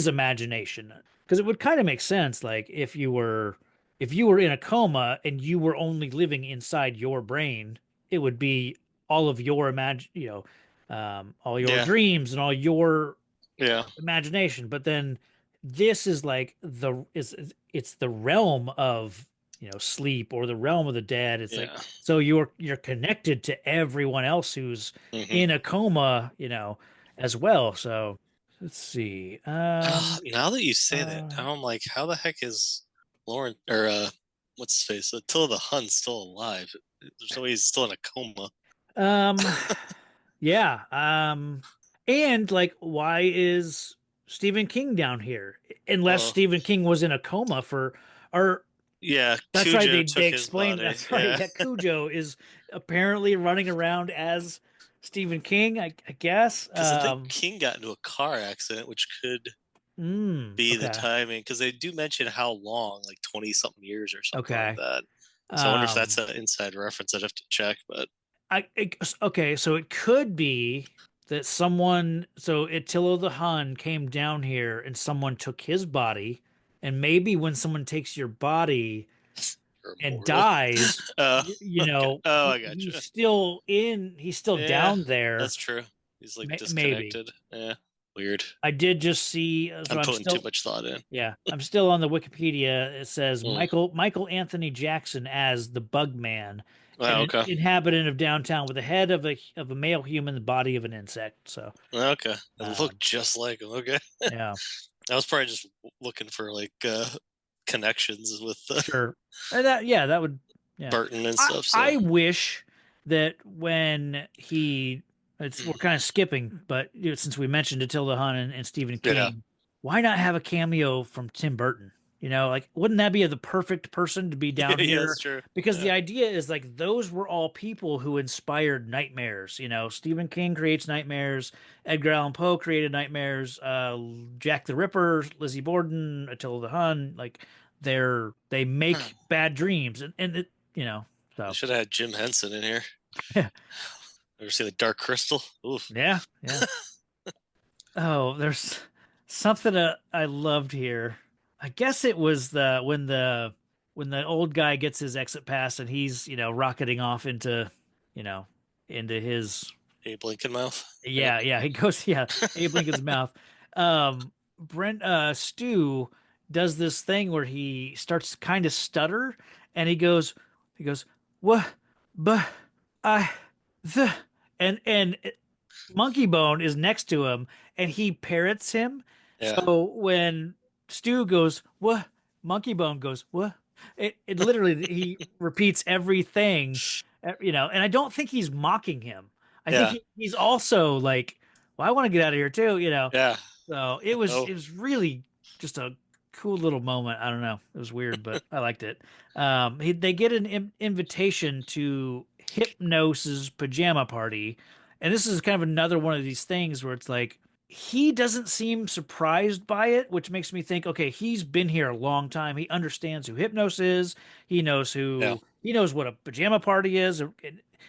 imagination. Because it would kind of make sense, like if you were in a coma and you were only living inside your brain, it would be all of your all your Yeah. dreams and all your Yeah. imagination. But then this is like it's the realm of sleep or the realm of the dead. It's like Yeah. so you're connected to everyone else who's Hmm. in a coma, as well. So let's see. Now that you say that, now I'm like, how the heck is Lauren or what's his face? Attila the Hun's still alive. There's no way he's still in a coma. um yeah. And like why is Stephen King down here? Unless Well, Stephen King was in a coma or yeah, that's right. Cujo They took his explained. body. That's right. Yeah, Yeah, Cujo is apparently running around as Stephen King. I guess. because I think King got into a car accident, which could be the Okay. timing. Because they do mention how long, like 20 something years or something like Okay. that. So I wonder if that's Um, an inside reference. I'd have to check, but okay, so it could be that so Attila the Hun came down here and someone took his body, and maybe when someone takes your body or and immortal. dies, Okay. Oh, I he's gotcha. he's still Yeah, down there. that's true. He's like Maybe. disconnected. Yeah, weird. I did just see, so I'm I'm putting too still, much thought in. yeah, I'm still on the Wikipedia. It says Mm. Michael Anthony Jackson as the Bugman, Wow, an okay. inhabitant of downtown with the head of a male human, the body of an insect. So, Okay. It looked um, just like him. Okay. yeah, I was probably just looking for like connections with sure. That would, yeah. Burton and stuff. So I wish that when we're kind of skipping, but since we mentioned Attila Hunt and Stephen yeah, King, why not have a cameo from Tim Burton? Like, wouldn't that be the perfect person to be down yeah, here? that's true. Because the Yeah. idea is like those were all people who inspired nightmares. Stephen King creates nightmares. Edgar Allan Poe created nightmares. Jack the Ripper, Lizzie Borden, Attila the Hun, like they Huh. make bad dreams, and They so should have had Jim Henson in here. Ever seen the Dark Crystal? Oof. yeah, yeah. Oh, there's something I loved here. I guess it was when the old guy gets his exit pass and he's rocketing off you know into his Abe Lincoln mouth. Yep. yeah he goes Abe Lincoln's mouth. Stu does this thing where he starts kind of stutter and he goes what but I the and Monkeybone is next to him and he parrots him. Yeah. So when Stu goes, what? Monkeybone goes, what? It literally, he repeats everything, and I don't think he's mocking him. I think Yeah. he's also like, well, I want to get out of here too. Yeah. So it was, Oh. it was really just a cool little moment. I don't know. It was weird, but I liked it. They get an invitation to Hypnos's pajama party, and this is kind of another one of these things where it's like he doesn't seem surprised by it, which makes me think, okay, he's been here a long time. He understands who Hypnos is. Yeah. He knows what a pajama party is.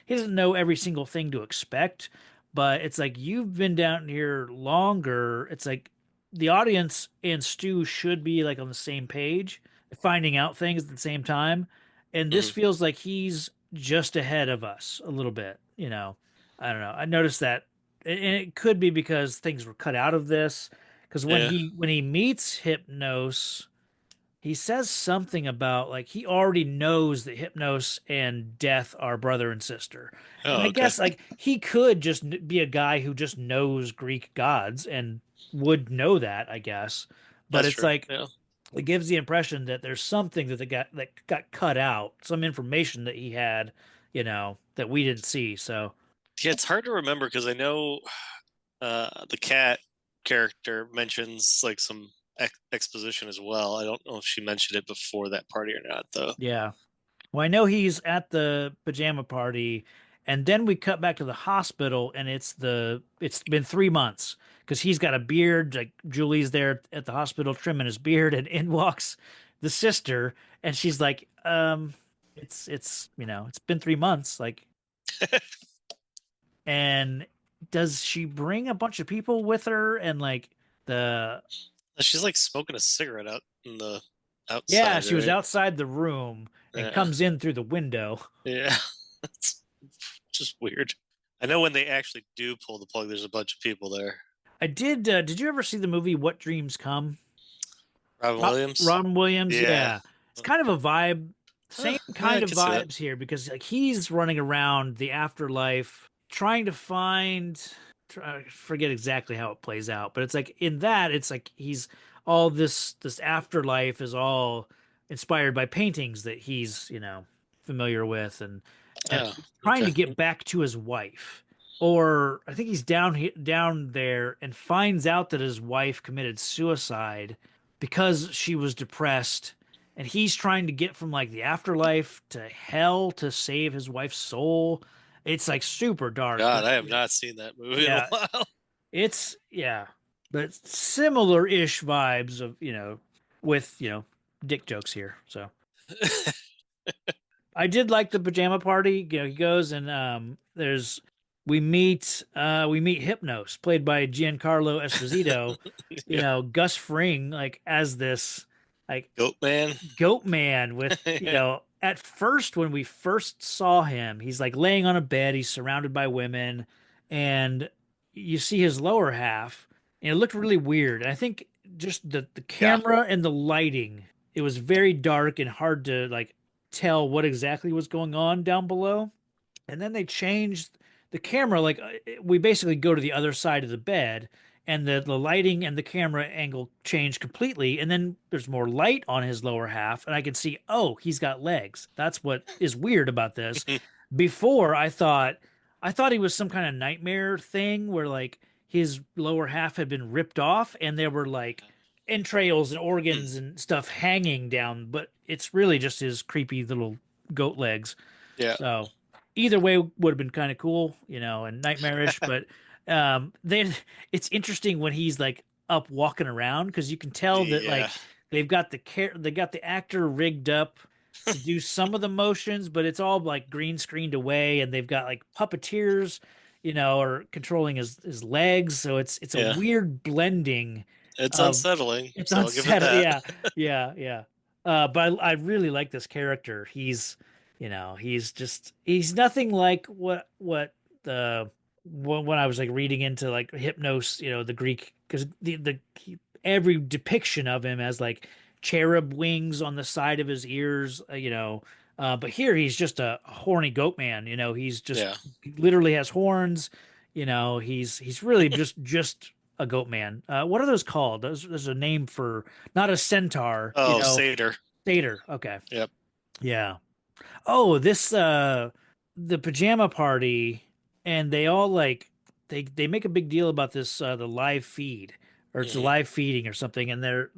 He doesn't know every single thing to expect, but it's like you've been down here longer. It's like the audience and Stu should be like on the same page, finding out things at the same time. And this Hmm. feels like he's just ahead of us a little bit. I don't know. I noticed that, and it could be because things were cut out of this. Because when Yeah. he meets Hypnos, he says something about like he already knows that Hypnos and Death are brother and sister. And Oh, I okay. guess like he could just be a guy who just knows Greek gods and would know that, I guess. But That's it's true. like Yeah. it gives the impression that there's something that got cut out, some information that he had, that we didn't see. So Yeah, it's hard to remember because I know the cat character mentions like some exposition as well. I don't know if she mentioned it before that party or not, though. yeah. Well, I know he's at the pajama party, and then we cut back to the hospital, and it's been 3 months because he's got a beard. Like Julie's there at the hospital trimming his beard, and in walks the sister, and she's like, it's been 3 months, like, and does she bring a bunch of people with her, and like the She's like smoking a cigarette out in the yeah, outside, she was right? outside the room and Yeah. comes in through the window. Yeah. It's just weird. I know when they actually do pull the plug, there's a bunch of people there. I did. Did you ever see the movie What Dreams Come? Robin Williams? Ron Williams, Yeah. yeah. It's kind of a vibe, same Yeah, I kind of can see that. vibes here because like he's running around the afterlife trying to I forget exactly how it plays out, but it's like in that it's like he's all this afterlife is all inspired by paintings that he's, familiar with and Oh, he's trying okay. to get back to his wife. Or I think he's down there and finds out that his wife committed suicide because she was depressed, and he's trying to get from like the afterlife to hell to save his wife's soul. It's like super dark, God, but I have not seen that movie in a yeah, while. yeah, but similar-ish vibes of with dick jokes here. So I did like the pajama party. You know, he goes and we meet Hypnos, played by Giancarlo Esposito. You Yeah. know, Gus Fring like as this like Goat man. goat man with, Yeah. at first when we first saw him, he's like laying on a bed, he's surrounded by women, and you see his lower half, and it looked really weird. And I think just the Yeah. camera and the lighting, it was very dark and hard to like tell what exactly was going on down below. And then they changed the camera, like we basically go to the other side of the bed, and the lighting and the camera angle change completely, and then there's more light on his lower half, and I can see, oh, he's got legs. That's what is weird about this. Before I thought he was some kind of nightmare thing where like his lower half had been ripped off and there were like entrails and organs and stuff hanging down, but it's really just his creepy little goat legs. Yeah. So either way would have been kind of cool, and nightmarish. But then it's interesting when he's like up walking around because you can tell that Yeah. like they got the actor rigged up to do some of the motions, but it's all like green screened away, and they've got like puppeteers, or controlling his legs. So it's a Yeah. weird blending It's of unsettling. it's So I'll give it unsettling. that. Yeah, yeah, yeah. But I really like this character. He's nothing like what the when I was like reading into like Hypnos, the Greek, because every depiction of him as like cherub wings on the side of his ears, but here he's just a horny goat man. He's just Yeah. he literally has horns. He's really just a goat man. What are those called? There's a name for, not a centaur. Oh, satyr. Satyr. Okay. Yep. Yeah. Oh, this the pajama party, and they all like they make a big deal about this the live feed, or it's a Hmm. live feeding or something, and they're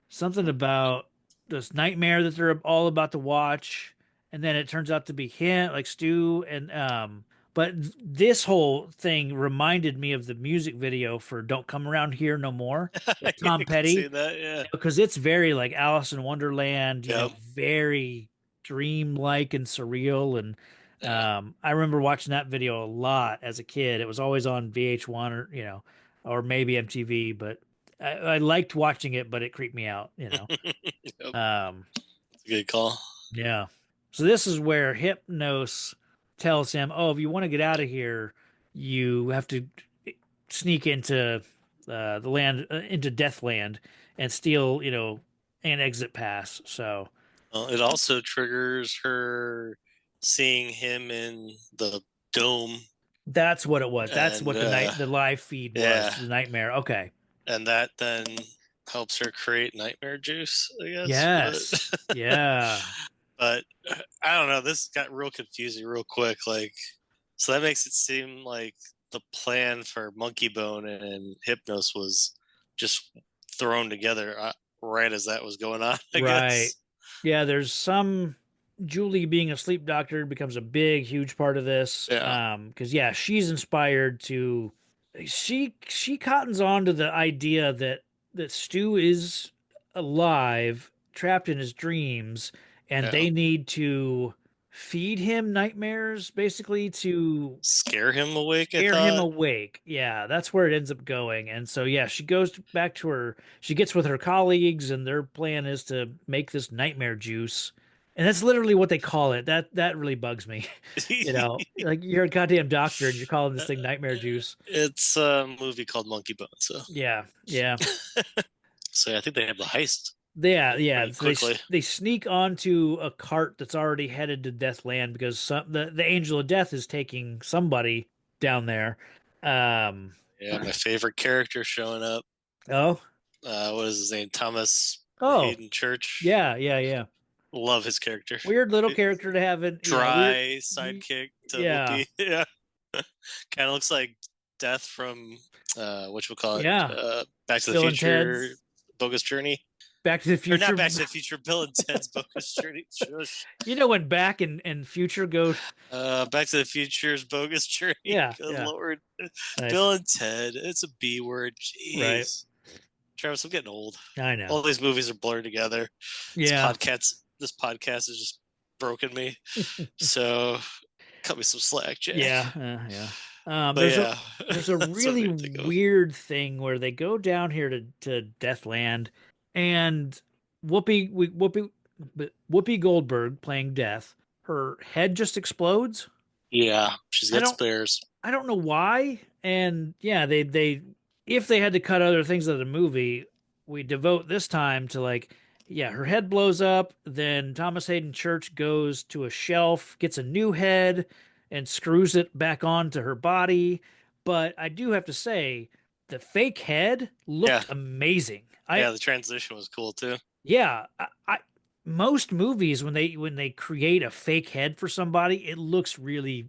something about this nightmare that they're all about to watch, and then it turns out to be him, like Stu, and but this whole thing reminded me of the music video for "Don't Come Around Here No More" with You Tom can see Petty, that. Yeah. because it's very like Alice in Wonderland, Yep. very dreamlike and surreal. And Yeah. I remember watching that video a lot as a kid. It was always on VH1 or maybe MTV, but I liked watching it, but it creeped me out. Yep. Um, It's a good call. yeah. So this is where Hypnos tells him, "Oh, if you want to get out of here, you have to sneak into the land, into Deathland, and steal, an exit pass." So Well, it also triggers her seeing him in the dome, that's what it was. That's and what the live feed was. yeah, The nightmare. Okay. and that then helps her create nightmare juice, I guess. Yes. Yeah. But I don't know. This got real confusing real quick. Like, so that makes it seem like the plan for Monkeybone and Hypnos was just thrown together right as that was going on, I Right. guess. Yeah. There's some Julie being a sleep doctor becomes a big, huge part of this. Yeah. Because yeah, she's inspired to. She cottons on to the idea that Stu is alive, trapped in his dreams, and Yeah. they need to feed him nightmares, basically, to Scare him awake, I scare him thought. awake. Yeah, that's where it ends up going. And so yeah, she goes back to she gets with her colleagues, and their plan is to make this nightmare juice. And that's literally what they call it. That really bugs me. Like you're a goddamn doctor and you're calling this thing nightmare juice. It's a movie called Monkeybone, so Yeah, yeah. so yeah, I think they have the heist Yeah. pretty So they quickly. they sneak onto a cart that's already headed to Deathland because the Angel of Death is taking somebody down there. Yeah, my favorite character showing up. Oh, What is his name? Thomas oh, Hayden Church. yeah. Love his character. Weird little character to have it. Dry sidekick to Yeah. Whoopi. Yeah. Kind of looks like Death from what you call it? Yeah. Back to the Bill and Future, Ted's Bogus Journey. Back to the Or Future. not Back to the Future, Bill and Ted's Bogus Journey. Shush. When Back and Future go. Back to the Future's Bogus Journey. Yeah. Good yeah. Lord. Nice. Bill and Ted. It's a B word. Jeez. Right. Travis, I'm getting old. I know. All these movies are blurred together. Yeah. This podcast is just broken me. So cut me some slack, Jack. Yeah, yeah. But yeah, There's a that's what really made me think of. weird thing where they go down here to Deathland, and Whoopi Whoopi Goldberg playing Death, her head just explodes. Yeah, she's I got don't spares. I don't know why. And yeah, they if they had to cut other things out of the movie, we devote this time to like, yeah, her head blows up, then Thomas Hayden Church goes to a shelf, gets a new head, and screws it back onto her body. But I do have to say, the fake head Yeah, looked amazing. yeah, the transition was cool too. Yeah, most movies when they create a fake head for somebody, it looks really,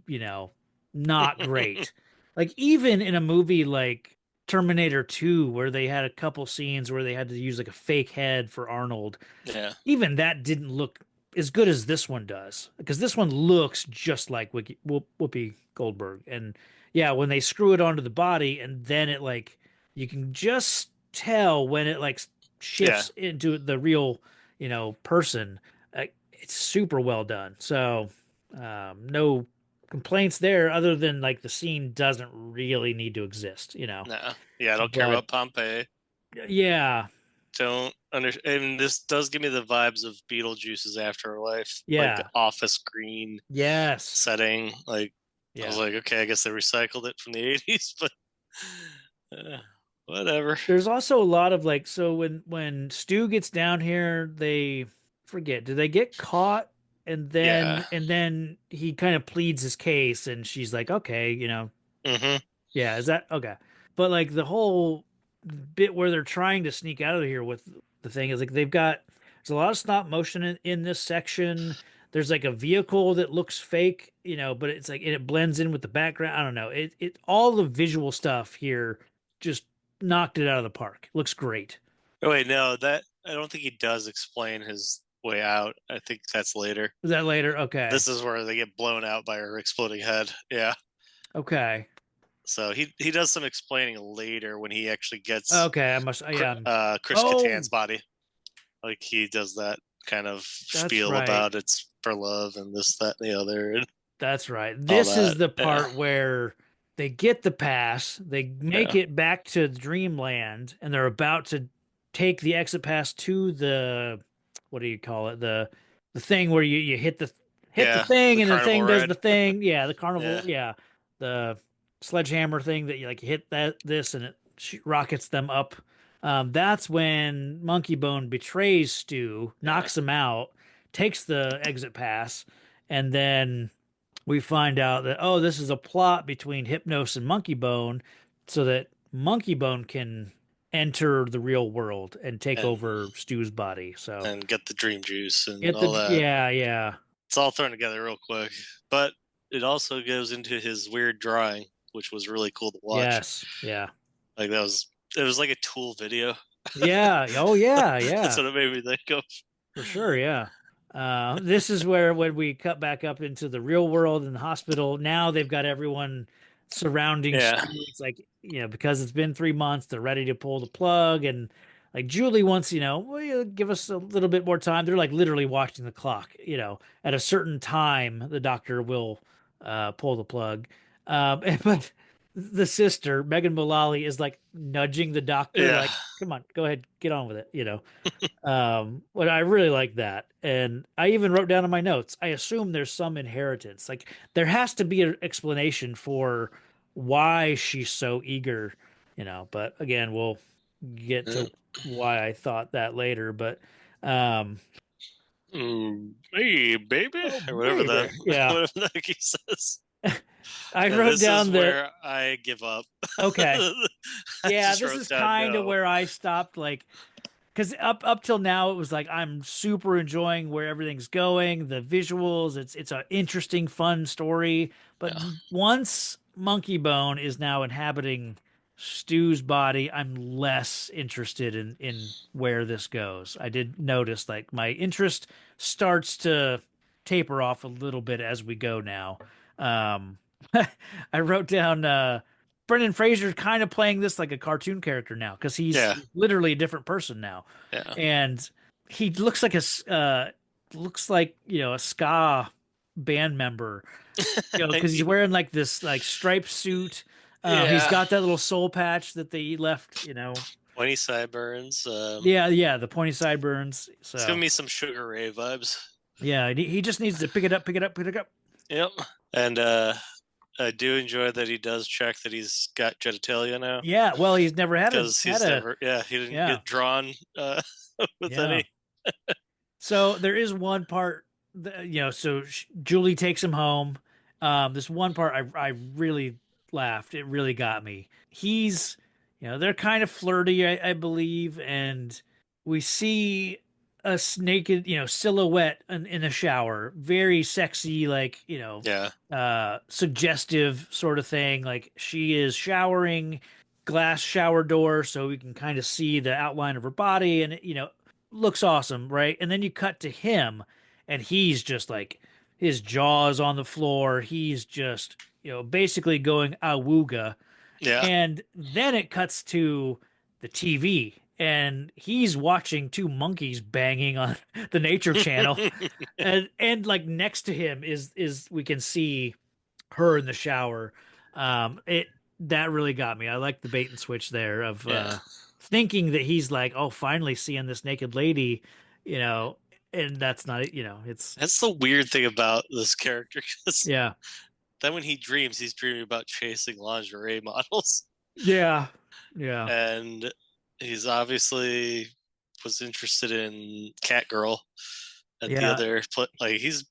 not great. Like even in a movie like Terminator 2 where they had a couple scenes where they had to use like a fake head for Arnold, Yeah, even that didn't look as good as this one does because this one looks just like Whoopi Goldberg. And yeah, when they screw it onto the body and then it like you can just tell when it like yeah. shifts into the real, person. It's super well done. So, no complaints there other than like the scene doesn't really need to exist. No, yeah, I don't care But about Pompeii. yeah, Don't under. And this does give me the vibes of Beetlejuice's Afterlife, like the yeah, office green yes, setting. Like I was yeah. like, okay, I guess they recycled it from the '80s, but uh, whatever. There's also a lot of like, so when Stu gets down here, they forget, do they get caught? And Yeah. then he kind of pleads his case and she's like, okay, Hmm. yeah, is that okay? But like the whole bit where they're trying to sneak out of here with the thing is like there's a lot of stop motion in this section. There's like a vehicle that looks fake, but it's like and it blends in with the background. I don't know. It all the visual stuff here just knocked it out of the park. Looks great. Oh, wait, no, that I don't think he does explain his way out. I think that's later. Is that later? Okay. This is where they get blown out by her exploding head. Yeah. Okay. So he does some explaining later when he actually gets Okay. I must. Yeah. Chris Oh, Kattan's body. Like he does that kind of that's spiel right. about it's for love and this, that, and the other, and That's right. all This is that. the Yeah, part where they get the pass, they make yeah, it back to Dreamland, and they're about to take the exit pass to the what do you call it? The thing where you hit the yeah. thing The and the carnival thing does ride. the thing. Yeah, the Yeah, carnival, yeah. The sledgehammer thing that you like hit this and it rockets them up. That's when Monkeybone betrays Stu, yeah. knocks him out, takes the exit pass, and then we find out that this is a plot between Hypnos and Monkeybone so that Monkeybone can enter the real world and take And over Stu's body. So get the dream juice and get all the that. yeah. It's all thrown together real quick, but it also goes into his weird drawing, which was really cool to watch. Yes. Yeah. Like it was like a Tool video. Yeah. Oh yeah, That's yeah. what it made me think of. For sure, yeah. This is where when we cut back up into the real world in the hospital, now they've got everyone surrounding Yeah, Stu. It's like, because it's been 3 months, they're ready to pull the plug. And like Julie wants, well, give us a little bit more time. They're like literally watching the clock, at a certain time, the doctor will pull the plug. But the sister, Megan Mullally, is like nudging the doctor, yeah. like, come on, go ahead, get on with it. But I really like that. And I even wrote down in my notes, I assume there's some inheritance. Like there has to be an explanation for why she's so eager, but again, we'll get Yeah. to why I thought that later. But um Hey, baby, oh or whatever baby. Yeah. whatever the heck he says. I And wrote this is down that where I give up. okay. I Yeah, just this wrote is down kind of no. where I stopped like because up till now it was like I'm super enjoying where everything's going, the visuals. It's an interesting, fun story. But Yeah, once Monkeybone is now inhabiting Stu's body, I'm less interested in where this goes. I did notice like my interest starts to taper off a little bit as we go now. Um, I wrote down Brendan Fraser kind of playing this like a cartoon character now because he's yeah, literally a different person now, yeah. and he looks like looks like, a ska band member, because he's wearing like this like striped suit. He's Yeah. got that little soul patch that they left, Pointy sideburns. Yeah, yeah, the pointy sideburns. It's giving So me some Sugar Ray vibes. yeah, he just needs to pick it up, pick it up, pick it up. Yep. And I do enjoy that he does check that he's got genitalia now, Yeah, well, he's never because had he's a never, yeah, he didn't yeah, get drawn with yeah. any. So there is one part that, so Julie takes him home. This one part I really laughed. It really got me. He's, they're kind of flirty, I believe, and we see a naked, silhouette in a shower, very sexy, like, Yeah. suggestive sort of thing. Like she is showering, glass shower door, so we can kind of see the outline of her body, and looks awesome, right? And then you cut to him, and he's just like, his jaw's on the floor. He's just, basically going awooga. Yeah. And then it cuts to the TV, and he's watching two monkeys banging on the nature channel. And like next to him is we can see her in the shower. It That really got me. I like the bait and switch there of Yeah. thinking that he's like, oh, finally seeing this naked lady, you know, and that's not, it's That's the weird thing about this character, because yeah, then when he dreams, he's dreaming about chasing lingerie models. yeah, yeah, And he's obviously was interested in Catgirl and the yeah. other, like He's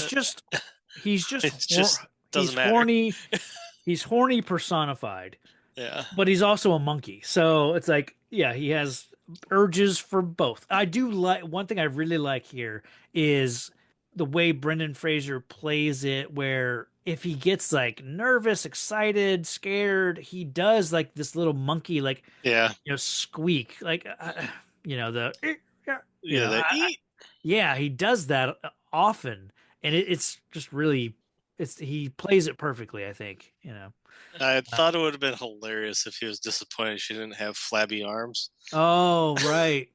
uh, just he's just it just he's doesn't matter. horny. He's horny personified, Yeah. but he's also a monkey. So it's like, yeah, he has urges for both. I do like one thing I really like here is the way Brendan Fraser plays it, where if he gets like nervous, excited, scared, he does like this little monkey, like, Yeah. squeak, like, the, Yeah. The eat. yeah, he does that often, and it's just really, he plays it perfectly, I think, I thought it would have been hilarious if he was disappointed she didn't have flabby arms. Oh, right.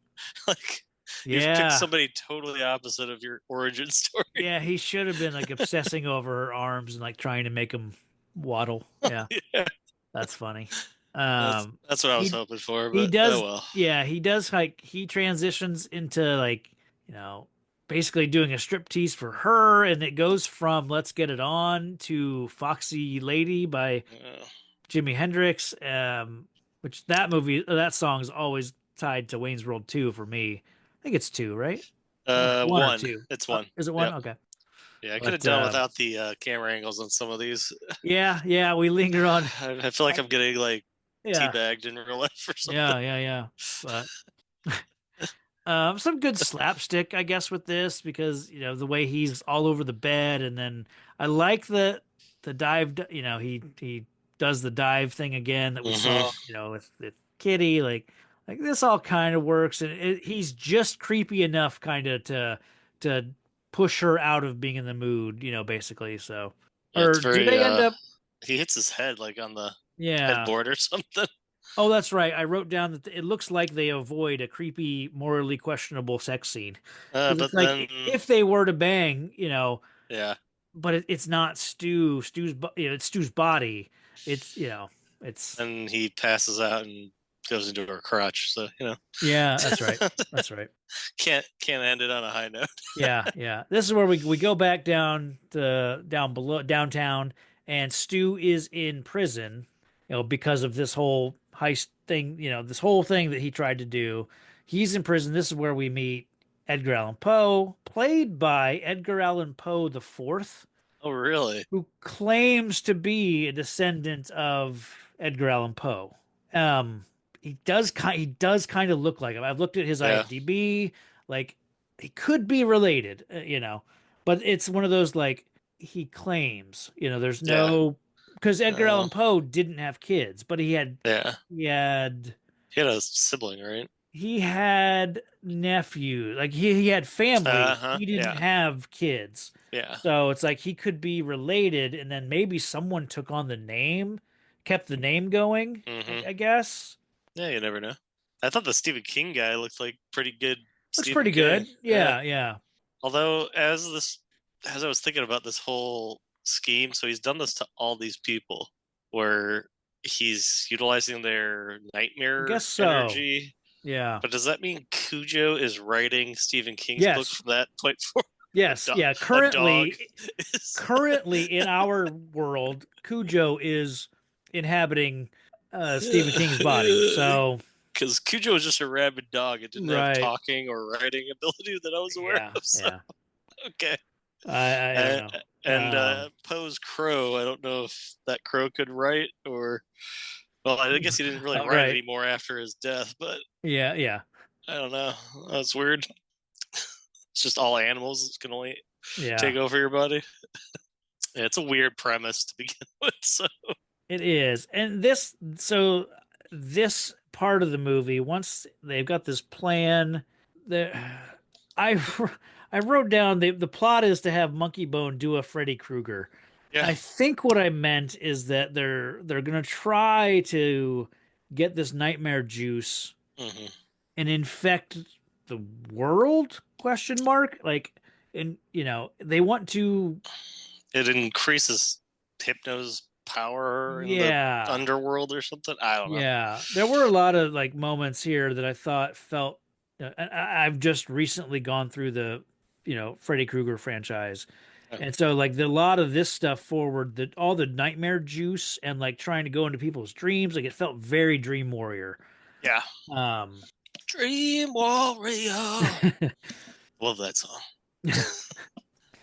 Like, you've picked Yeah. somebody totally opposite of your origin story. Yeah, he should have been like obsessing over her arms and like trying to make them waddle. Yeah, Yeah. that's funny. That's Um that's what I was he hoping for, he but oh does, well. yeah, he does, like, he transitions into like, basically doing a striptease for her, and it goes from Let's Get It On to Foxy Lady by Uh, Jimi Hendrix, which that song is always tied to Wayne's World 2 for me. I think it's 2, right? One or one. two. It's one. Is it one? Yep. Okay. Yeah, I could have But done without the camera angles on some of these. yeah, we linger on. I feel like I'm getting like Yeah, teabagged in real life or yeah, something. yeah. But some good slapstick, I guess, with this, because the way he's all over the bed, and then I like the dive. He does the dive thing again that we Hmm. saw. With Kitty, like this all kind of works, and he's just creepy enough, kind of to push her out of being in the mood. Basically. So, It's or do very they end up? he hits his head like on the Yeah. headboard or something. Oh, that's right. I wrote down that it looks like they avoid a creepy, morally questionable sex scene. Because But it's like, then if they were to bang, yeah. but it's not it's Stu's body. It's, it's, And he passes out and goes into her crotch. So yeah, that's right. That's right. can't end it on a high note. Yeah, yeah. This is where we go back down below downtown, and Stu is in prison, because of this whole heist thing, this whole thing that he tried to do. He's in prison. This is where we meet Edgar Allan Poe, played by Edgar Allan Poe the Fourth, Oh really? who claims to be a descendant of Edgar Allan Poe. Um, he does kind of look like him. I've looked at his Yeah. IMDb, like he could be related, but it's one of those, like, he claims, there's Yeah. no, because Edgar Oh. Allan Poe didn't have kids, but Yeah. he had He had a sibling, right? he had nephew, like he had family. Uh-huh. He didn't Yeah. have kids. Yeah. So it's like he could be related, and then maybe someone took on the name, kept the name going, Hmm. I guess. Yeah, you never know. I thought the Stephen King guy looked like pretty good Looks Stephen pretty King. good. Yeah, yeah. Although, as I was thinking about this whole scheme, so he's done this to all these people, where he's utilizing their I nightmare guess so. energy. Yeah. But does that mean Cujo is writing Stephen King's book Yes. from that point forward? Yes. Yeah. A dog is Currently in our world, Cujo is inhabiting Stephen King's body. So, because Cujo was just a rabid dog. It didn't have right. talking or writing ability that I was aware Yeah. of. So Yeah. okay. I don't Uh, know. and Poe's crow, I don't know if that crow could write or. Well, I guess he didn't really All write right. anymore after his death, but Yeah. Yeah. I don't know. That's weird. It's just all animals can only Yeah. take over your body. Yeah, it's a weird premise to begin with. So It is. And this part of the movie, once they've got this plan, the I I wrote down the plot is to have Monkeybone do a Freddy Krueger. yeah, I think what I meant is that they're gonna try to get this nightmare juice hmm and infect the world? Question mark. Like, and they want to. it increases Hypno's power in the Yeah. underworld or something. I don't know. Yeah, there were a lot of like moments here that I thought felt. And I've just recently gone through the, Freddy Krueger franchise, and so like a lot of this stuff forward, that all the nightmare juice and like trying to go into people's dreams, like it felt very Dream Warrior. Yeah, Um, Dream Warrior. Love that song.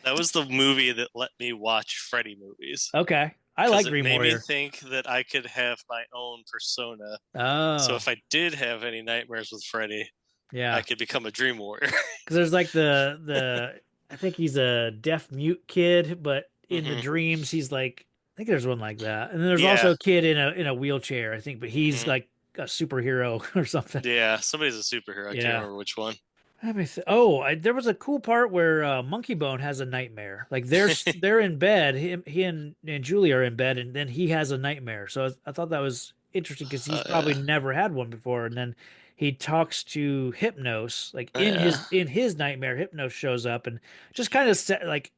That was the movie that let me watch Freddy movies okay, I because like it Dream made me Warrior. think that I could have my own persona. So Oh, if I did have any nightmares with Freddy, I yeah, could become a Dream Warrior. because there's like the I think he's a deaf mute kid, but in the hmm dreams he's like I think there's one like that, and then there's also Yeah. a kid in a wheelchair, I think, but he's hmm like a superhero or something. Yeah. Somebody's a superhero. I can't Yeah. remember which one. There was a cool part where Monkeybone has a nightmare. Like they're in bed. He and Julie are in bed, and then he has a nightmare. So I thought that was interesting because he's Yeah. probably never had one before. And then he talks to Hypnos, like Yeah. in his nightmare. Hypnos shows up and just kind of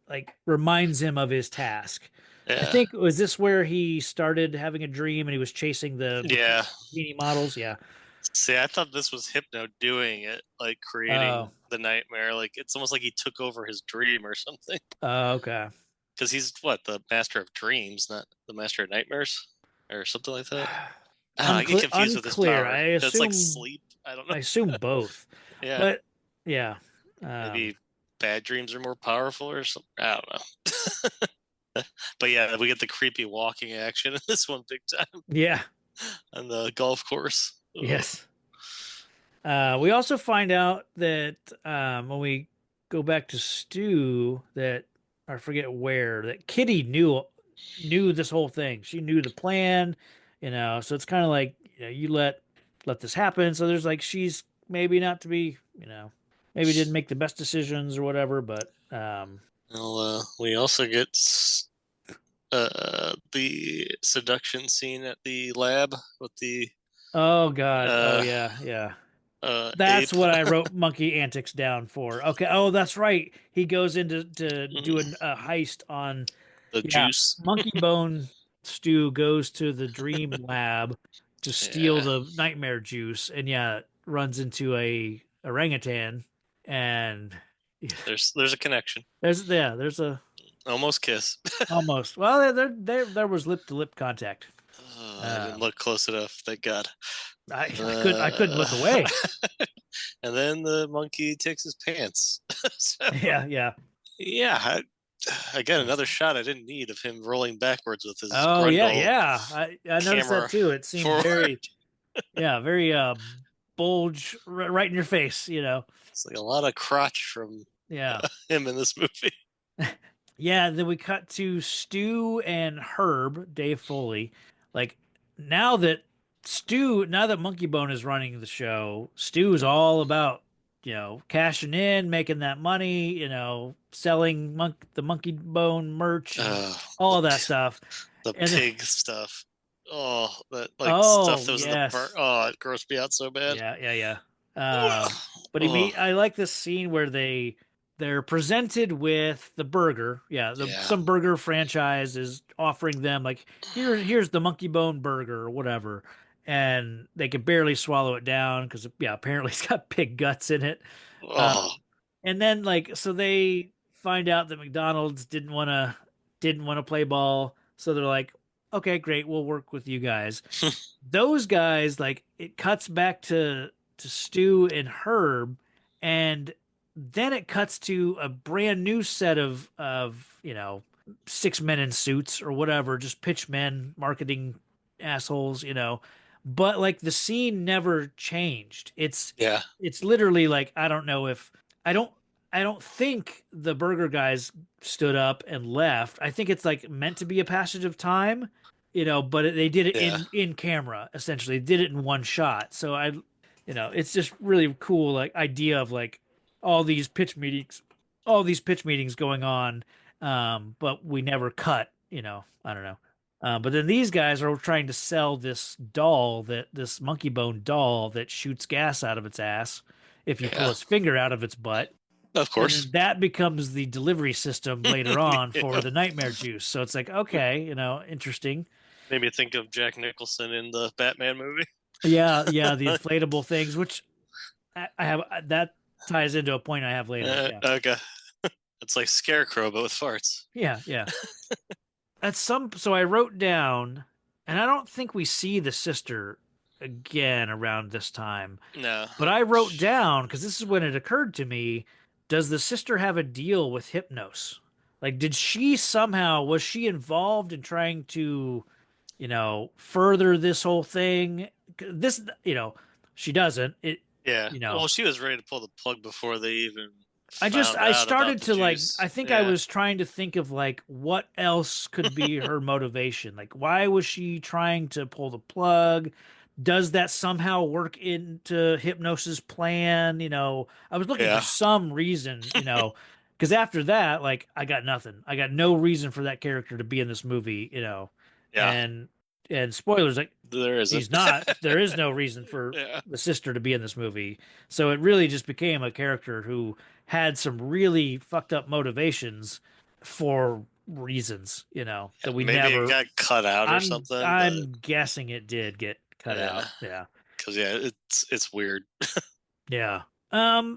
like reminds him of his task. I Yeah. think was this where he started having a dream and he was chasing the Yeah. bikini models. Yeah. See, I thought this was Hypno doing it, like Oh. creating the nightmare. Like it's almost like he took over his dream or something. Okay. Because he's what, the master of dreams, not the master of nightmares, or something like that. I don't know, I get confused with his Unclear. power. That's like sleep. I don't know. I assume both. Yeah, But yeah. Um, maybe bad dreams are more powerful or something. I don't know. But yeah, we get the creepy walking action in this one big time yeah. on the golf course. Ugh. Yes. We also find out that when we go back to Stu, that I forget where that Kitty knew this whole thing. She knew the plan, So it's kind of like you let this happen. So there's like she's maybe not to be, maybe didn't make the best decisions or whatever. But Well, we also get the seduction scene at the lab with the oh god, oh uh, yeah, yeah. ape. That's what I wrote monkey antics down for. Okay. Oh, that's right. He goes into to do Mhm. a heist on. The Yeah, juice. Monkey Bone Stew goes to the dream lab to steal Yeah, the nightmare juice, and yeah, runs into a orangutan, and yeah, there's a connection. there's a Almost kiss. almost. Well, there was lip to lip contact. Oh, I didn't Um, look close enough. Thank God. I couldn't look away. And then the monkey takes his pants. So, Yeah, yeah. yeah. Again, another shot I didn't need of him rolling backwards with his Oh yeah, grundle yeah. I noticed that camera too. It seemed forward. very bulge right in your face. It's like a lot of crotch from Yeah, him in this movie. yeah. Then we cut to Stu and Herb, Dave Foley. Like now that Monkey Bone is running the show, Stu's all about cashing in, making that money, selling the Monkey Bone merch and all The of that stuff. the And then, pig stuff. Oh, that like stuff oh that was in the bar. yes, Oh, it grossed me out so bad. yeah, yeah, yeah. Ugh. But Oh, I like this scene where they they're presented with the burger. Yeah, Yeah. some burger franchise is offering them like here's the Monkeybone burger or whatever, and they can barely swallow it down because yeah, apparently it's got pig guts in it. Oh, And then like so they find out that McDonald's didn't want to play ball, so they're like, okay, great, we'll work with you guys. Those guys, like it cuts back to Stu and Herb, and then it cuts to a brand new set of six men in suits or whatever, just pitch men, marketing assholes, but like the scene never changed. yeah. It's literally like I don't know if I don't I don't think the burger guys stood up and left. I think it's like meant to be a passage of time, but they did it Yeah. in camera essentially. They did it in one shot. So it's just really cool like idea of like all these pitch meetings, going on, but we never cut. I don't know. But then these guys are trying to sell this monkey bone doll that shoots gas out of its ass if you pull Yeah. its finger out of its butt. Of And course. then that becomes the delivery system later on for Yeah. the nightmare juice. So it's like, okay, interesting. Made me think of Jack Nicholson in the Batman movie. Yeah, yeah, the inflatable things, which I have that ties into a point I have later. Yeah. Okay. It's like Scarecrow, but with farts. Yeah, yeah. So I wrote down, and I don't think we see the sister again around this time. No. But I wrote down, because this is when it occurred to me, does the sister have a deal with Hypnos? Like, was she involved in trying to, further this whole thing? This, she doesn't. Yeah. You know, Well, she was ready to pull the plug before they even I found out about started the to like, juice. I think I Yeah. was trying to think of like, what else could be her motivation? Like, why was she trying to pull the plug? Does that somehow work into Hypnos's plan? I was looking for Yeah. some reason, because after that, like, I got nothing. I got no reason for that character to be in this movie, Yeah. and spoilers, like, There isn't. he's not. There is no reason for Yeah. the sister to be in this movie. So it really just became a character who had some really fucked up motivations for reasons, that we Maybe never. it got cut out or I'm something. I'm guessing it did get cut Yeah. out. Yeah. Because it's weird. Yeah.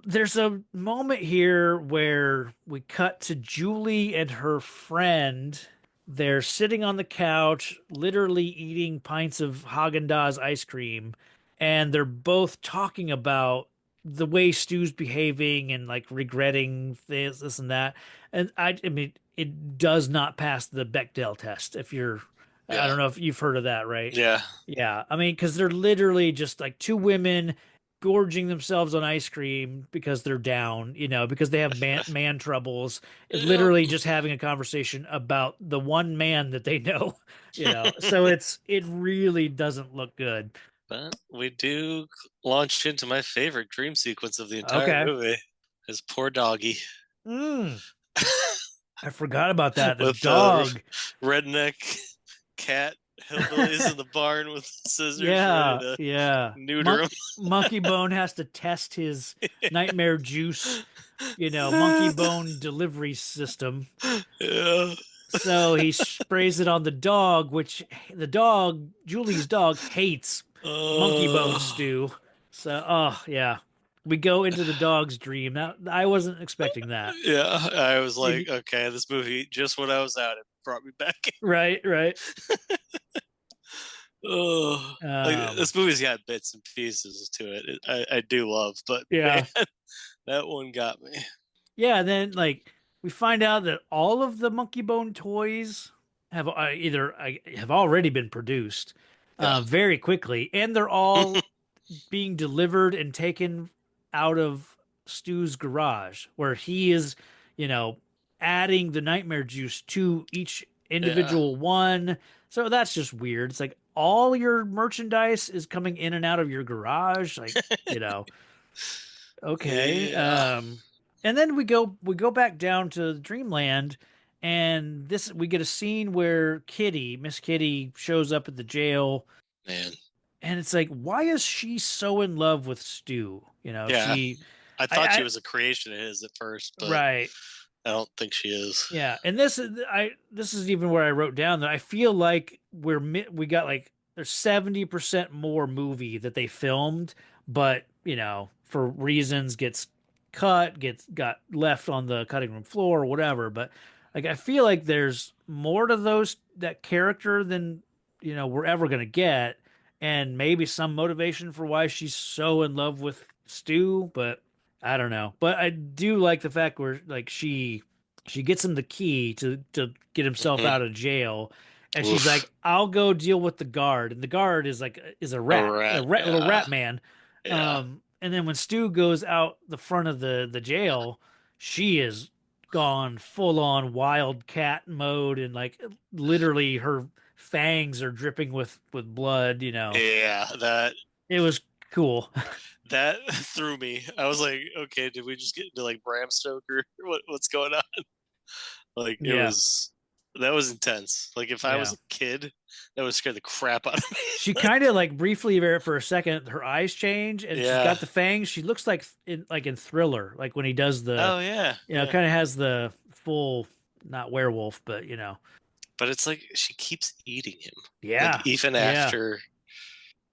There's a moment here where we cut to Julie and her friend. They're sitting on the couch, literally eating pints of Haagen-Dazs ice cream, and they're both talking about the way Stu's behaving and like regretting this and that. And I mean, it does not pass the Bechdel test. I Yeah. don't know if you've heard of that, right? Yeah. Yeah, I mean, because they're literally just like two women gorging themselves on ice cream because they're down, because they have man troubles. And Yep. literally just having a conversation about the one man that they know, So it really doesn't look good. But we do launch into my favorite dream sequence of the entire Okay. movie. His poor doggy. I forgot about that. The With dog. redneck cat hillbillies in the barn with scissors Yeah, ready to yeah. neuter him. Monkeybone has to test his nightmare juice, Monkeybone delivery system. Yeah. So he sprays it on the dog, which Julie's dog, hates Monkeybone stew. So, oh yeah, we go into the dog's dream. Now, I wasn't expecting that. Yeah, I was like, okay, this movie, just when I was out, it brought me back. Right. Oh, like, this movie's got bits and pieces to it. I do love, but Yeah. man, that one got me. Yeah, then like we find out that all of the Monkeybone toys have have already been produced very quickly, and they're all being delivered and taken out of Stu's garage, where he is, adding the nightmare juice to each individual one. So that's just weird. It's like all your merchandise is coming in and out of your garage, like Okay. Yeah. And then we go back down to Dreamland, and we get a scene where Miss Kitty shows up at the jail, Man. and it's like, why is she so in love with Stu? Yeah. I thought she was a creation of his at first, but right. I don't think she is. Yeah, and this is even where I wrote down that I feel like we got like there's 70% more movie that they filmed, but for reasons got left on the cutting room floor or whatever. But like I feel like there's more to that character than we're ever gonna get, and maybe some motivation for why she's so in love with Stu, but I don't know. But I do like the fact where like she gets him the key to get himself Mhm. out of jail, and she's Oof. like, "I'll go deal with the guard." And the guard is a A rat, rat. little Yeah. rat man. Yeah. And then when Stu goes out the front of the jail, she is gone full on wildcat mode, and like literally her fangs are dripping with blood. Yeah. It was cool. That threw me. I was like, okay, did we just get into like Bram Stoker? What's going on? Like Yeah, that was intense. Like if I was yeah. a kid, that would scare the crap out of me. She kind of like briefly there for a second, her eyes change, and she's Yeah. got the fangs. She looks like in Thriller, like when he does Oh yeah. Yeah. kind of has the full, not werewolf, but But it's like she keeps eating him. Like yeah, even yeah. after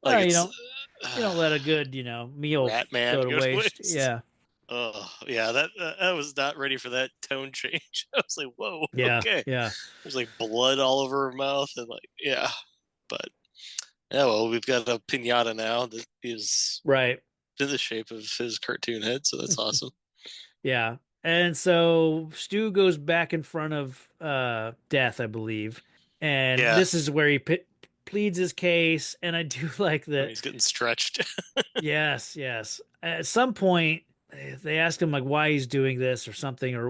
like Well, it's you don't let a good meal Rat Man go to go to waste. waste. Yeah, Oh yeah, that I was not ready for that tone change. I was like, whoa, yeah, okay. yeah. There's like blood all over her mouth and like yeah. But yeah, well, we've got a pinata now that is Right. in the shape of his cartoon head, so that's awesome. Yeah. And so Stu goes back in front of Death, I believe. And Yeah, this is where he pleads his case. And I do like when that. he's getting stretched. Yes, yes. At some point, they ask him like why he's doing this or something, or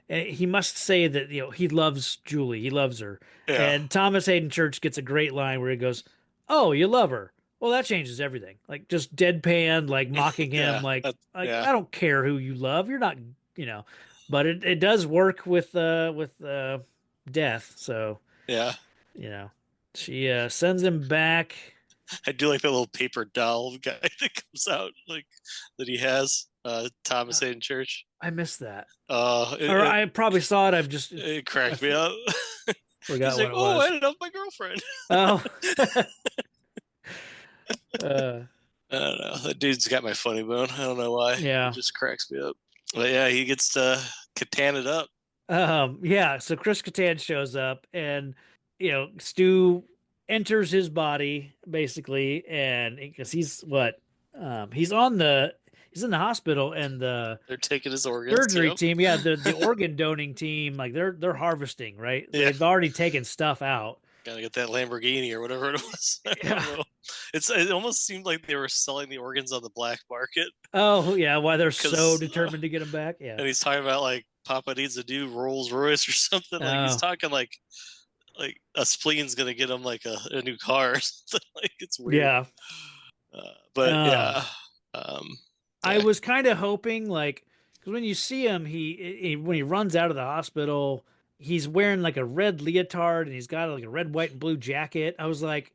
and he must say that he loves Julie, he loves her. Yeah, And Thomas Hayden Church gets a great line where he goes, "Oh, you love her? Well, that changes everything." Like just deadpan, like mocking him, yeah, like yeah, I don't care who you love, you're not, you know. But it does work with Death, so yeah. you know she sends him back. I do like that little paper doll guy that comes out like that he has. Thomas Hayden Church. I missed that. It, Or it, I probably saw it. I've just it I cracked me up. forgot He's what like, it "Oh, I was. ended up my girlfriend." Oh, uh, I don't know. That dude's got my funny bone. I don't know why. It yeah, just cracks me up. But yeah, he gets katana'd up. yeah. So Chris Kattan shows up, and Stu enters his body basically, and because he's in the hospital, and the They're taking his organs. surgery Yep. team, yeah, the organ donating team, like they're harvesting, right? Yeah. They've already taken stuff out. Gotta get that Lamborghini or whatever it was. I Yeah. don't know. It almost seemed like they were selling the organs on the black market. Oh yeah, why they're so 'Cause, determined to get him back? Yeah. and he's talking about like Papa needs a new Rolls Royce or something. Like he's Oh talking like a spleen's gonna get him like a new car or something. Like it's weird. yeah. But Um, yeah. Um, I yeah. was kind of hoping, like, because when you see him, when he runs out of the hospital, he's wearing like a red leotard and he's got like a red, white, and blue jacket. I was like,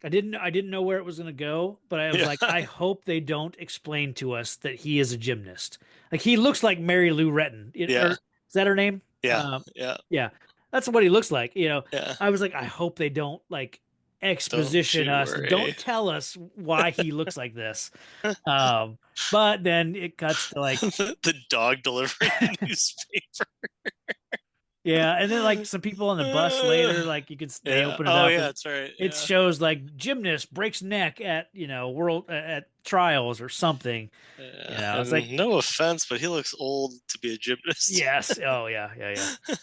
I didn't know where it was gonna go, but I was Yeah. like, I hope they don't explain to us that he is a gymnast. Like he looks like Mary Lou Retton. Or Yeah. is that her name? Yeah. Yeah. Yeah, that's what he looks like. Yeah. I was like, I hope they don't like Don't exposition you us. worry. Don't tell us why he looks like this. But then it cuts to like, The dog delivering the newspaper. yeah, and then like some people on the bus later, like they Yeah. open it Oh up yeah, and that's right. it Yeah. shows like gymnast breaks neck at world at trials or something. Yeah. It's And like, no offense, but he looks old to be a gymnast. yes, oh yeah, yeah, yeah.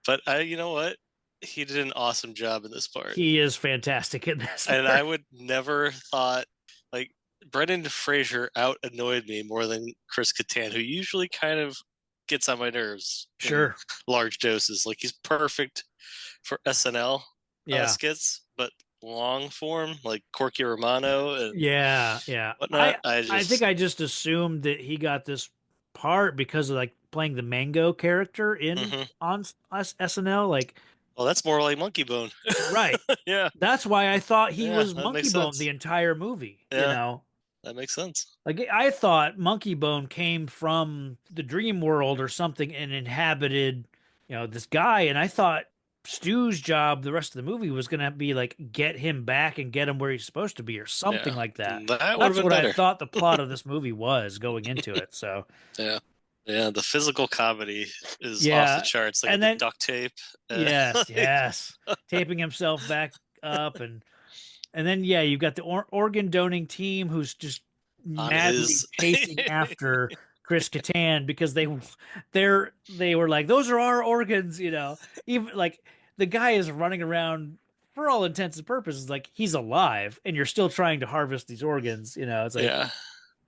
But you know what? He did an awesome job in this part. He is fantastic in this. And part. I would never thought like Brendan Fraser out annoyed me more than Chris Kattan, who usually kind of gets on my nerves in Sure, large doses. Like he's perfect for SNL yeah. skits, but long form, like Corky Romano and Yeah, yeah. whatnot. I think I just assumed that he got this part because of like playing the Mango character in Mhm. on SNL. Like, Well, that's more like Monkeybone. right. Yeah, That's why I thought he yeah, was that makes Monkeybone the sense. entire movie. Yeah. that makes sense. Like I thought Monkeybone came from the dream world or something and inhabited, this guy. And I thought Stu's job the rest of the movie was gonna be like get him back and get him where he's supposed to be or something Yeah, like that. that would have That's been what I better. thought the plot of this movie was going into it. So Yeah, yeah. The physical comedy is off the yeah. charts. Like And the then duct tape. yes, Like, yes. Taping himself back up and then yeah, you've got the organ donating team who's just on madly his. chasing after Chris Kattan because they were like, those are our organs, Even like the guy is running around for all intents and purposes, like he's alive, and you're still trying to harvest these organs, It's like, Yeah.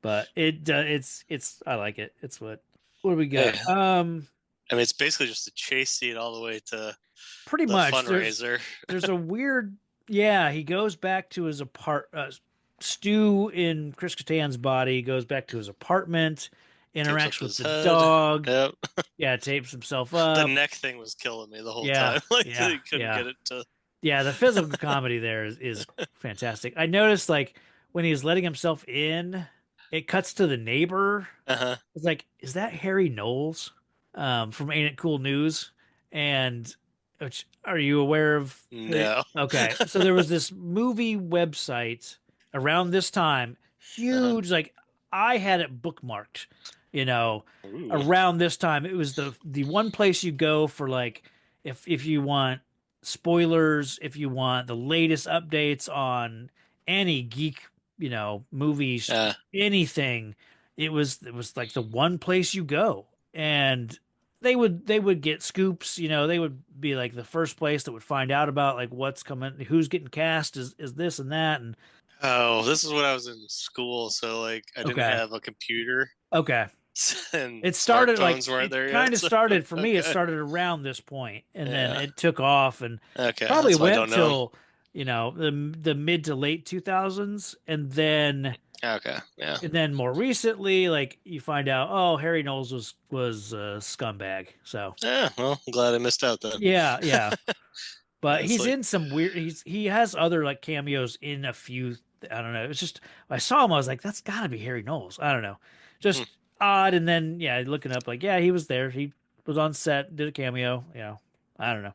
but it's I like it. It's what do we Hey, got? I mean, it's basically just a chase scene all the way to Pretty the much. There's fundraiser. there's a weird yeah. He goes back to his Stu in Chris Kattan's body goes back to his apartment, Tapes up interacts with his the head. dog. Yep. Yeah, tapes himself The up. neck thing was killing me the whole Yeah, time. Like yeah, they couldn't yeah, get it to. yeah. The physical comedy there is fantastic. I noticed like when he's letting himself in, it cuts to the neighbor. Uh-huh. It's like, is that Harry Knowles from Ain't It Cool News? And which are you aware of Harry? No. Okay, so there was this movie website around this time, Uh-huh. huge. Like I had it bookmarked, you know, Ooh. around this time. It was the one place you go for like if you want spoilers, if you want the latest updates on any geek, movies, Uh, anything. It was like the one place you go, and they would get scoops. They would be like the first place that would find out about like what's coming, who's getting cast, is this and that, and oh, this is when I was in school, so like I didn't okay, have a computer okay. and It started like smartphones weren't it there kind yet. of So started for me. It okay. started around this point, and then Yeah. it took off, and Okay, probably that's why I went don't know. till the mid to late 2000s, Okay, yeah. and then more recently, like you find out, oh, Harry Knowles was a scumbag. So Yeah, well, I'm glad I missed out then. yeah, yeah. Yeah, But it's he's like in some weird. He has other like cameos in a few. I don't know. It's just I saw him. I was like, that's got to be Harry Knowles. I don't know. hmm, Just odd. And then yeah, looking up like yeah, he was there. He was on set, did a cameo. I don't know.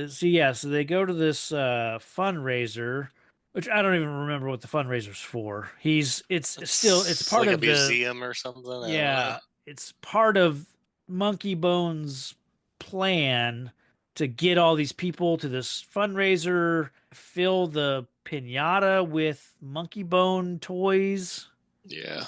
So yeah, so they go to this fundraiser, which I don't even remember what the fundraiser's for. It's it's part like a of the museum or something. I don't know. yeah, it's part of Monkeybone's plan to get all these people to this fundraiser, fill the pinata with Monkeybone toys, Yeah,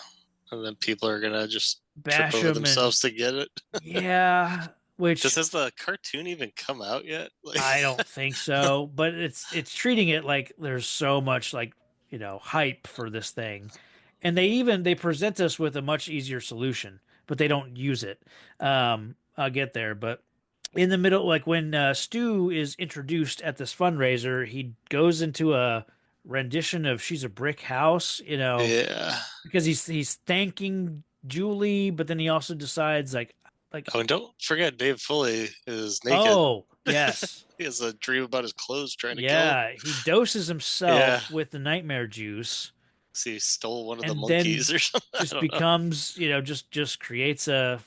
and then people are gonna just trip bash over them, and themselves to get it. yeah, which Has the cartoon even come out yet? Like, I don't think so, but it's treating it like there's so much like, hype for this thing. And they present us with a much easier solution, but they don't use it. I'll get there, but in the middle, like when Stu is introduced at this fundraiser, he goes into a rendition of "She's a Brick House," yeah. because he's thanking Julie, but then he also decides like Oh, and don't forget, Dave Foley is naked. oh yes, He has a dream about his clothes trying to kill him. yeah, he doses Yeah. himself with the nightmare juice, See, he stole one of the and then monkeys or something. I just don't know. becomes, just creates a,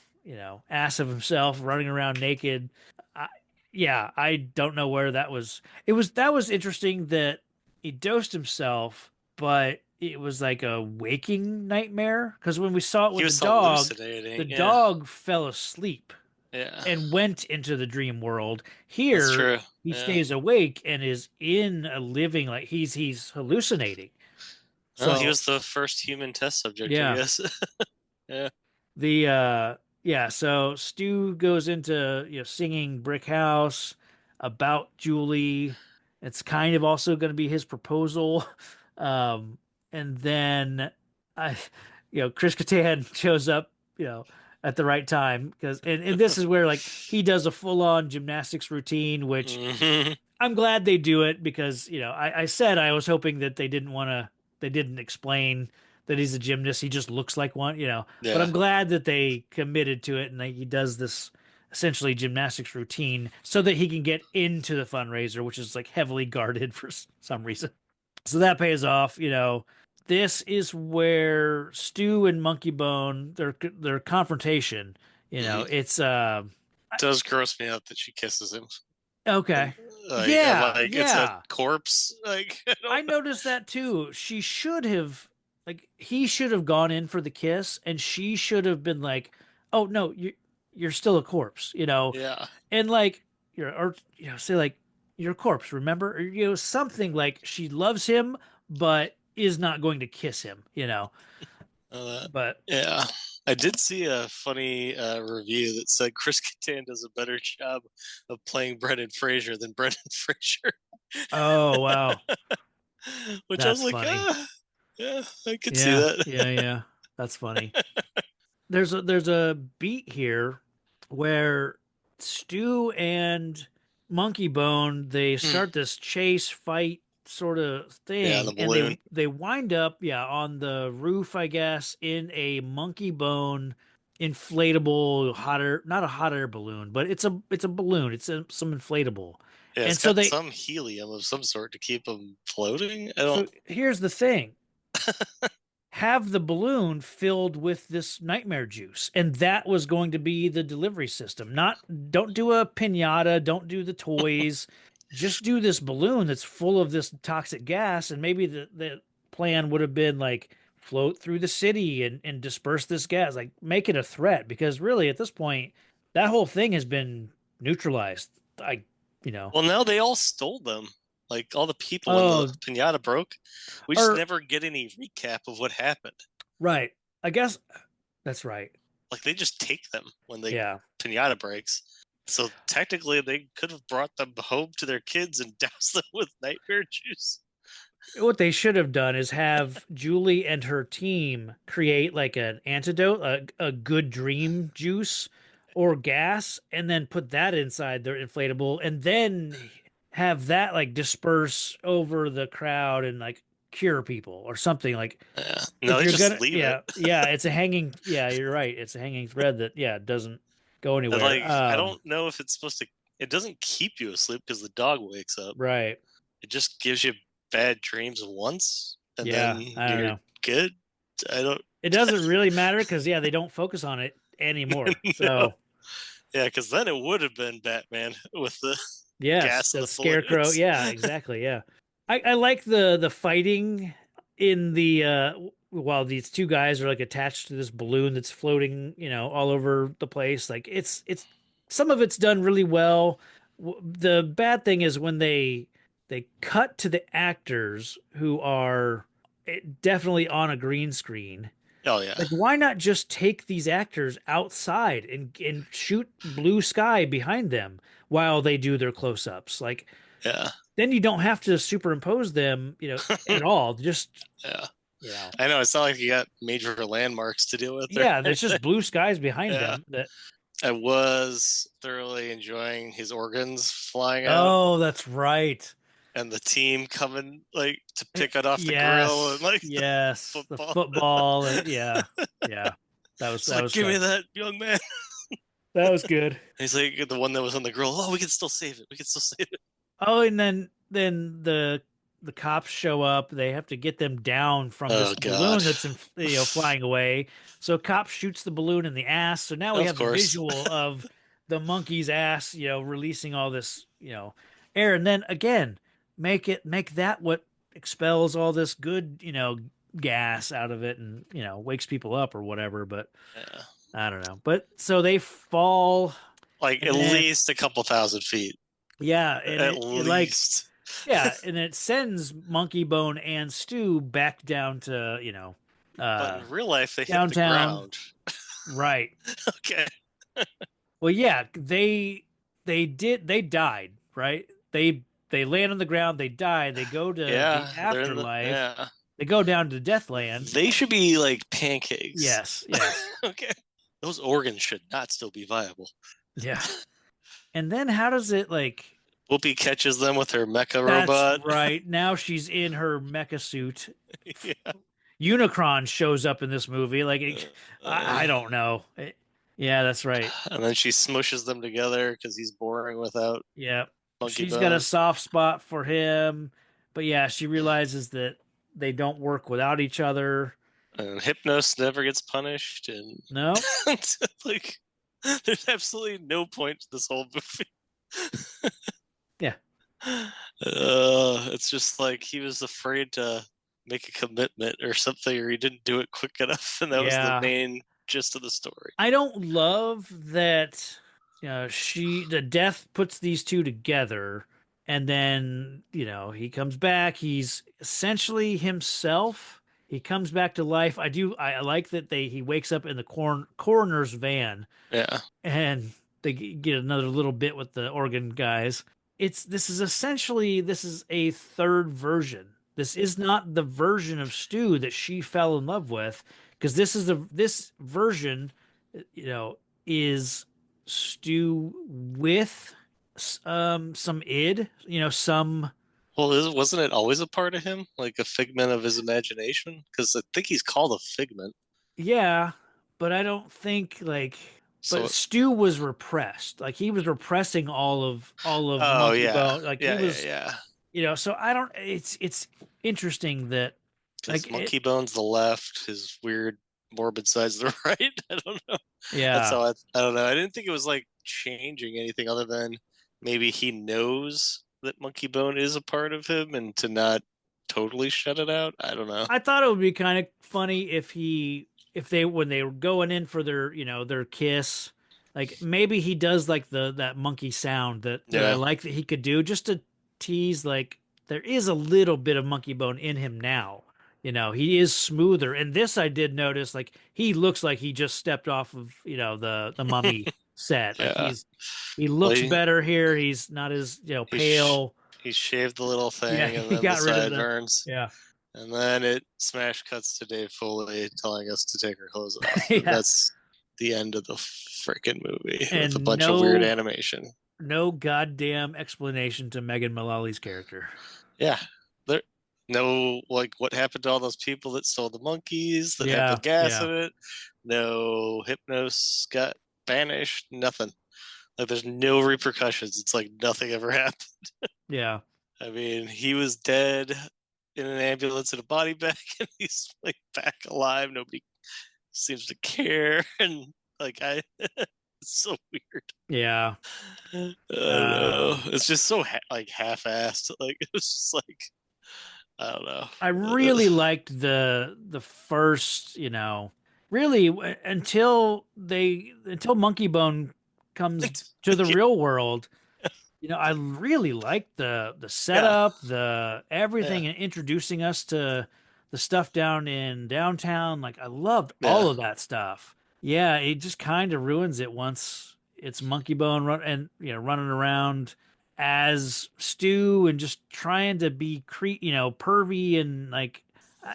ass of himself running around naked. I, yeah, I don't know where that was. That was interesting that he dosed himself, but it was like a waking nightmare because when we saw it He with was the hallucinating. Yeah. dog fell asleep Yeah. and went into the dream world. That's Here, true. he Yeah. stays awake and is in a living, like he's hallucinating. Well, he So was the first human test subject, I yeah, guess. Yeah. yeah. So Stu goes into singing Brick House about Julie. It's kind of also going to be his proposal, and then I, Chris Kattan shows up, at the right time because and this is where like he does a full on gymnastics routine, which Hmm. I'm glad they do it because I said I was hoping that they didn't explain that he's a gymnast. He just looks like one, But Yeah. I'm glad that they committed to it and that he does this essentially gymnastics routine so that he can get into the fundraiser, which is like heavily guarded for some reason. So that pays off. this is where Stu and Monkeybone their confrontation. Mhm. It's Does gross me out that she kisses him, and okay. like I'm Yeah, like it's a yeah. corpse. Like I I don't know. noticed that too. He should have gone in for the kiss, and she should have been like, "Oh no, you're still a corpse," Yeah, and like say like you're a corpse, remember, or something like she loves him, but is not going to kiss him. uh, But yeah. I did see a funny review that said Chris Kattan does a better job of playing Brendan Fraser than Brendan Fraser, oh wow, which I was that's like, funny. yeah, I could see Yeah, that. yeah, yeah, that's funny. There's a beat here where Stu and Monkeybone they start this chase fight sort of Yeah, the thing, and balloon. they wind up on the roof, I guess, in a Monkeybone inflatable hot air, not a hot air balloon, but it's a balloon. Some inflatable, Yeah, it's and so got they some helium of some sort to keep them floating. I don't. so here's the thing. Have the balloon filled with this nightmare juice, and that was going to be the delivery system. Not Don't do a pinata, don't do the toys, just do this balloon that's full of this toxic gas. And maybe the plan would have been like float through the city and disperse this gas, like make it a threat, because really at this point that whole thing has been neutralized. I you know Well, now they all stole them. Like all the people when the oh pinata broke. We just or never get any recap of what happened. right, I guess that's right. Like they just take them when the Yeah. pinata breaks. So technically, they could have brought them home to their kids and doused them with nightmare juice. What they should have done is have Julie and her team create like an antidote, a good dream juice or gas, and then put that inside their inflatable, and then have that like disperse over the crowd and like cure people or something. Like Yeah. No, if they you're just gonna, leave it. it's a hanging, yeah, you're right. It's a hanging thread that, doesn't go And anywhere. like, I don't know if it's supposed to. It doesn't keep you asleep because the dog wakes up. Right. It just gives you bad dreams once, and then Yeah. I don't you're know. good. I don't It doesn't really matter because they don't focus on it anymore. know. So Yeah, because then it would have been Batman with the yes, gas and the the scarecrow. balloons. Yeah, exactly. Yeah, I like the fighting in the while these two guys are like attached to this balloon that's floating, all over the place. Like it's some of it's done really well. The bad thing is when they cut to the actors who are definitely on a green screen. Oh yeah, Like, why not just take these actors outside and shoot blue sky behind them while they do their close-ups? Like, yeah, then you don't have to superimpose them, at all. Just, yeah. you know, I know it's not like you got major landmarks to deal with or yeah, there's anything. just blue skies behind Yeah, them that, I was thoroughly enjoying his organs flying out oh, that's right. and the team coming like to pick it off the grill and Yes, like the yes, the football. football, yeah, yeah. It's That like, was give me fun. that, young man. That was good. He's like the one that was on the grill. Oh, we can still save it. We can still save it. Oh, and then the cops show up. They have to get them down from this Oh God. balloon that's flying away. So cop shoots the balloon in the ass. So now we Of have the course. visual of the monkey's ass, releasing all this, air. And then again, make that what expels all this good, gas out of it, and wakes people up or whatever. But Yeah. I don't know. But so they fall, Like and at then least a couple thousand feet. yeah, and At it like least. yeah, and it sends Monkeybone and Stu back down to, But uh in real life, they hit the downtown. ground. Right. Okay. Well, yeah, they died, right? They land on the ground, they die, they go to the Yeah, they're in the. afterlife. Yeah. They go down to Deathland. They should be like pancakes. Yes, yes. Okay. Those organs should not still be viable. Yeah. And then how does it like Whoopi catches them with her mecha that's robot. right. Now she's in her mecha suit. Yeah. Unicron shows up in this movie. Like, I Uh, don't know. Yeah, that's right. and then she smushes them together because he's boring without Yeah. Monkey She's got a Bone. soft spot for him. But yeah, she realizes that they don't work without each other. And Hypnos never gets punished, and No. like, there's absolutely no point to this whole movie. Yeah. It's just like he was afraid to make a commitment or something, or he didn't do it quick enough, and that was the main gist of the story. I don't love that the death puts these two together, and then he comes back. He's essentially himself. He comes back to life. I like that he wakes up in the coroner's van. Yeah. And they get another little bit with the organ guys. This is a third version. This is not the version of Stu that she fell in love with, because this version, is Stu with some id, some. Well, wasn't it always a part of him, like a figment of his imagination? Because I think he's called a figment. Yeah, but I don't think But Stu was repressed. Like he was repressing all of Monkeybone. Like he was, So I don't. It's interesting that Monkeybone's the left, his weird morbid side's the right. I don't know. Yeah, that's how I don't know. I didn't think it was like changing anything other than maybe he knows that Monkeybone is a part of him, and to not totally shut it out. I don't know. I thought it would be kind of funny if when they were going in for their kiss, like maybe he does like that monkey sound that I like that he could do, just to tease like there is a little bit of Monkeybone in him now. He is smoother. And this I did notice, like he looks like he just stepped off of the Mummy set. Like he looks better here. He's not as pale. He shaved the little thing, and then got the rid of sideburns. Yeah. And then it smash cuts to Dave Foley telling us to take our clothes off. Yeah. That's the end of the freaking movie, and with a bunch of weird animation. No goddamn explanation to Megan Mullally's character. Yeah. No, like, what happened to all those people that stole the monkeys, that had the gas in it? No, Hypnos got banished, nothing. Like, there's no repercussions. It's like nothing ever happened. Yeah. I mean, he was dead in an ambulance in a body bag, and he's like back alive. Nobody seems to care, and like it's so weird. Yeah. I don't know. It's just so half-assed. Like it was just like, I don't know. I really liked the first, really until Monkeybone comes to the real world. I really liked the setup, the everything, and introducing us to the stuff down in downtown. Like I loved all of that stuff. Yeah, it just kind of ruins it once it's Monkeybone running around as Stu and just trying to be pervy and like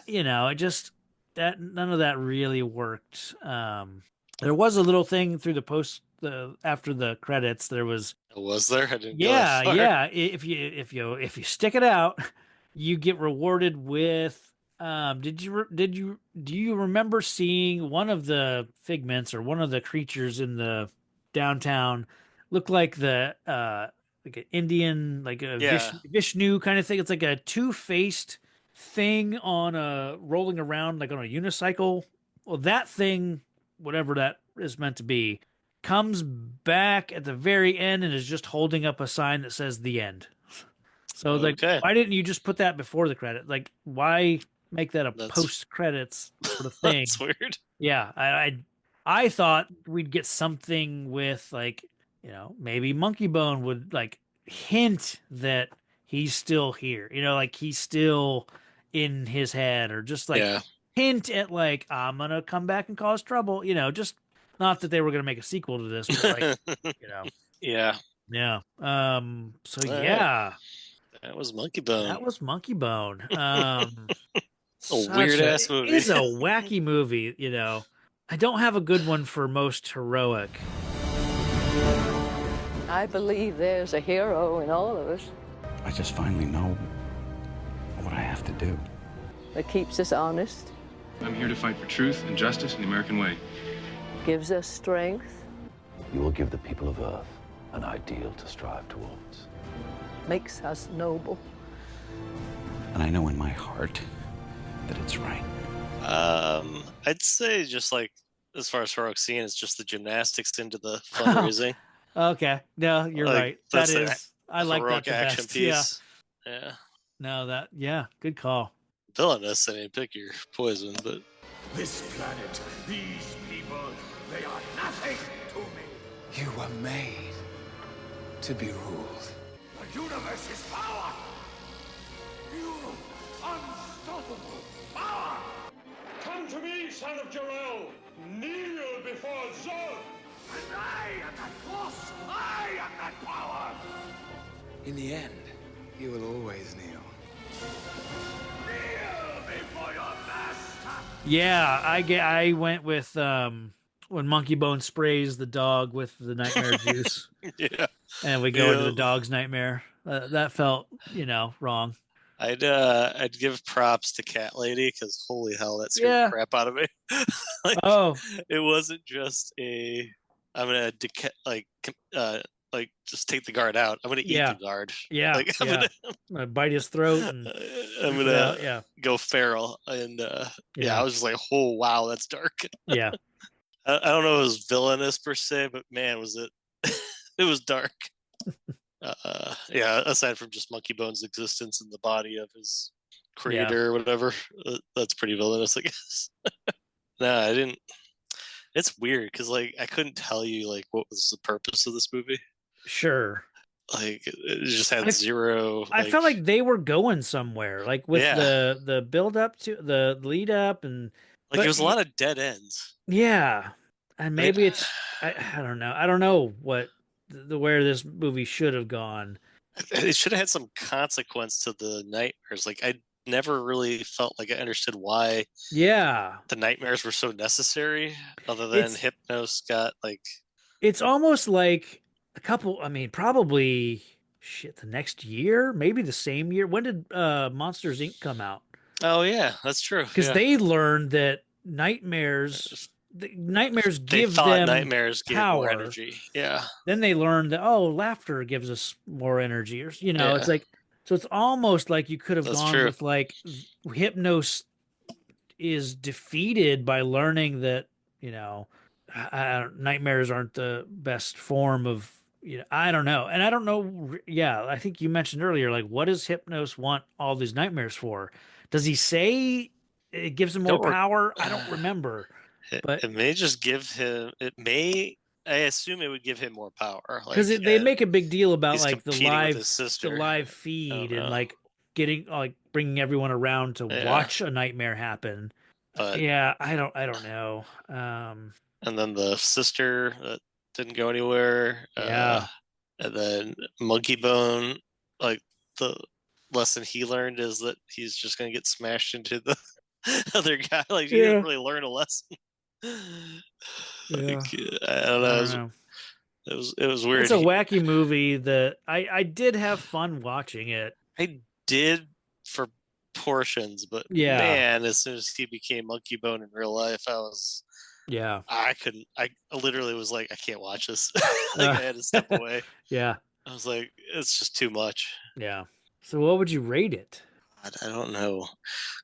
it just none of that really worked. There was a little thing through after the credits. There was. Was there? I didn't. Yeah. If you stick it out, you get rewarded with. Do you remember seeing one of the figments or one of the creatures in the downtown look like like an Indian, like a Vishnu kind of thing? It's like a two-faced thing on rolling around like on a unicycle. Well, that thing, whatever that is meant to be, comes back at the very end and is just holding up a sign that says "The End." So, why didn't you just put that before the credit? Like, why make that a post-credits sort of thing? That's weird. Yeah, I thought we'd get something with like, maybe Monkeybone would like hint that he's still here. Like he's still in his head, or just like hint at like, I'm gonna come back and cause trouble. Just. Not that they were going to make a sequel to this, but like, Yeah. Yeah. So yeah. That was Monkeybone. A weird ass movie. It's a wacky movie, I don't have a good one for most heroic. I believe there's a hero in all of us. I just finally know what I have to do. That keeps us honest. I'm here to fight for truth and justice in the American way. Gives us strength. You will give the people of Earth an ideal to strive towards. Makes us noble. And I know in my heart that it's right? I'd say just like as far as heroic scene, it's just the gymnastics into the fundraising. Okay. No, you're Like, right. That that's is, I like that heroic the action best. Yeah. piece. Yeah. No, yeah, good call. Villainous, I mean, pick your poison, but This planet, these people, they are nothing to me. You were made to be ruled. The universe's power. You unstoppable power. Come to me, son of Jor-El. Kneel before Zod. And I am that force. I am that power. In the end, you will always kneel. Kneel before your master. Yeah, I went with when Monkeybone sprays the dog with the nightmare juice, yeah. and we go into the Yeah. dog's nightmare. That felt, wrong. I'd give props to Cat Lady because holy hell, that scared Yeah. the crap out of me. Like, Oh, it wasn't just I'm gonna just take the guard out. I'm gonna eat Yeah. the guard. yeah, Like I'm yeah. I'm gonna bite his throat and gonna yeah, go feral, and I Yeah. was just like, oh wow, that's dark. yeah, I don't know if it was villainous per se, but man, was it it was dark. Aside from just Monkeybone's existence in the body of his creator or whatever, that's pretty villainous, I guess. No, I didn't. It's weird because like I couldn't tell you like what was the purpose of this movie. sure. Like it just had I- zero. I felt like they were going somewhere, like with Yeah. the build up to the lead up, and like but there was a lot of dead ends. yeah, and Like, maybe it's I don't know. I don't know what where this movie should have gone. It should have had some consequence to the nightmares. Like I never really felt like I understood why Yeah, the nightmares were so necessary, other than It's- Hypnos got like. it's almost like a couple. I mean, probably the next year, maybe the same year. When did Monsters Inc. come out? Oh yeah, that's true. Because Yeah. they learned that nightmares They give thought them nightmares gave power. more energy. Yeah. Then they learned that laughter gives us more energy, or Yeah. it's like, so it's almost like you could have That's gone true. with like Hypnos is defeated by learning that nightmares aren't the best form of I don't know, and I don't know. Yeah, I think you mentioned earlier, like, what does Hypnos want all these nightmares for? Does he say it gives him more Don't re- power? I don't remember. But It may just give him. It may. I assume it would give him more power. because Like, they make a big deal about he's like the competing with live his sister. feed and know. like getting like bringing everyone around to Yeah. watch a nightmare happen. But Yeah, I don't know. and then the sister that didn't go anywhere. Yeah. And then Monkeybone, like the lesson he learned is that he's just gonna get smashed into the other guy. Like he Yeah. didn't really learn a lesson. Like, I don't know. I don't know. It was weird. It's a wacky movie that I did have fun watching it. I did for portions, but Yeah. man, as soon as he became Monkeybone in real life, Yeah. I couldn't. I literally was like, I can't watch this. Like I had to step away. Yeah. I was like, it's just too much. Yeah. So what would you rate it? I don't know,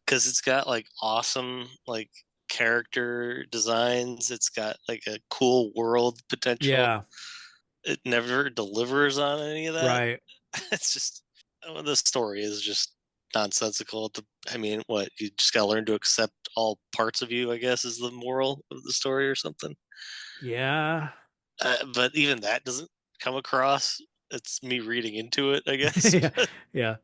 because it's got like awesome like character designs. It's got like a cool world potential. Yeah. It never delivers on any of that. Right. It's just the story is just nonsensical. I mean, what you just gotta learn to accept all parts of you, I guess, is the moral of the story or something. Yeah. But even that doesn't come across. It's me reading into it, I guess. yeah. Yeah.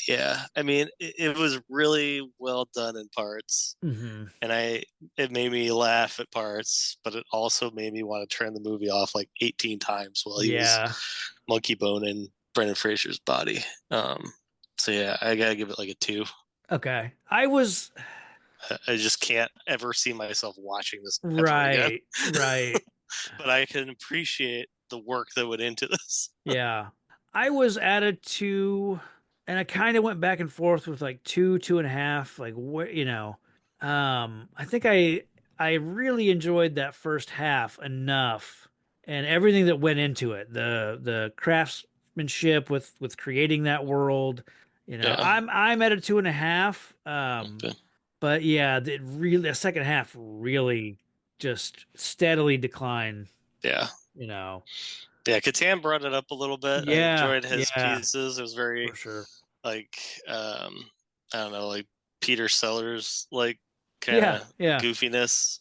Yeah. I mean, it was really well done in parts, hmm and it made me laugh at parts, but it also made me want to turn the movie off like 18 times while he Yeah. was Monkeybone in Brendan Fraser's body. So yeah, I gotta give it like a 2. Okay. I just can't ever see myself watching this ever again. Right. Right. But I can appreciate the work that went into this. Yeah. I was at a 2, and I kind of went back and forth with like 2, 2.5. Like, what, I think I really enjoyed that first half enough, and everything that went into it, the craftsmanship with creating that world, You know, Yeah. I'm at a 2.5. Okay. But yeah, the second half really just steadily declined. Yeah. You know, Yeah, Catan brought it up a little bit. I Yeah, enjoyed his yeah. pieces. It was very for sure. like I don't know, like Peter Sellers like kind Yeah, of yeah. goofiness.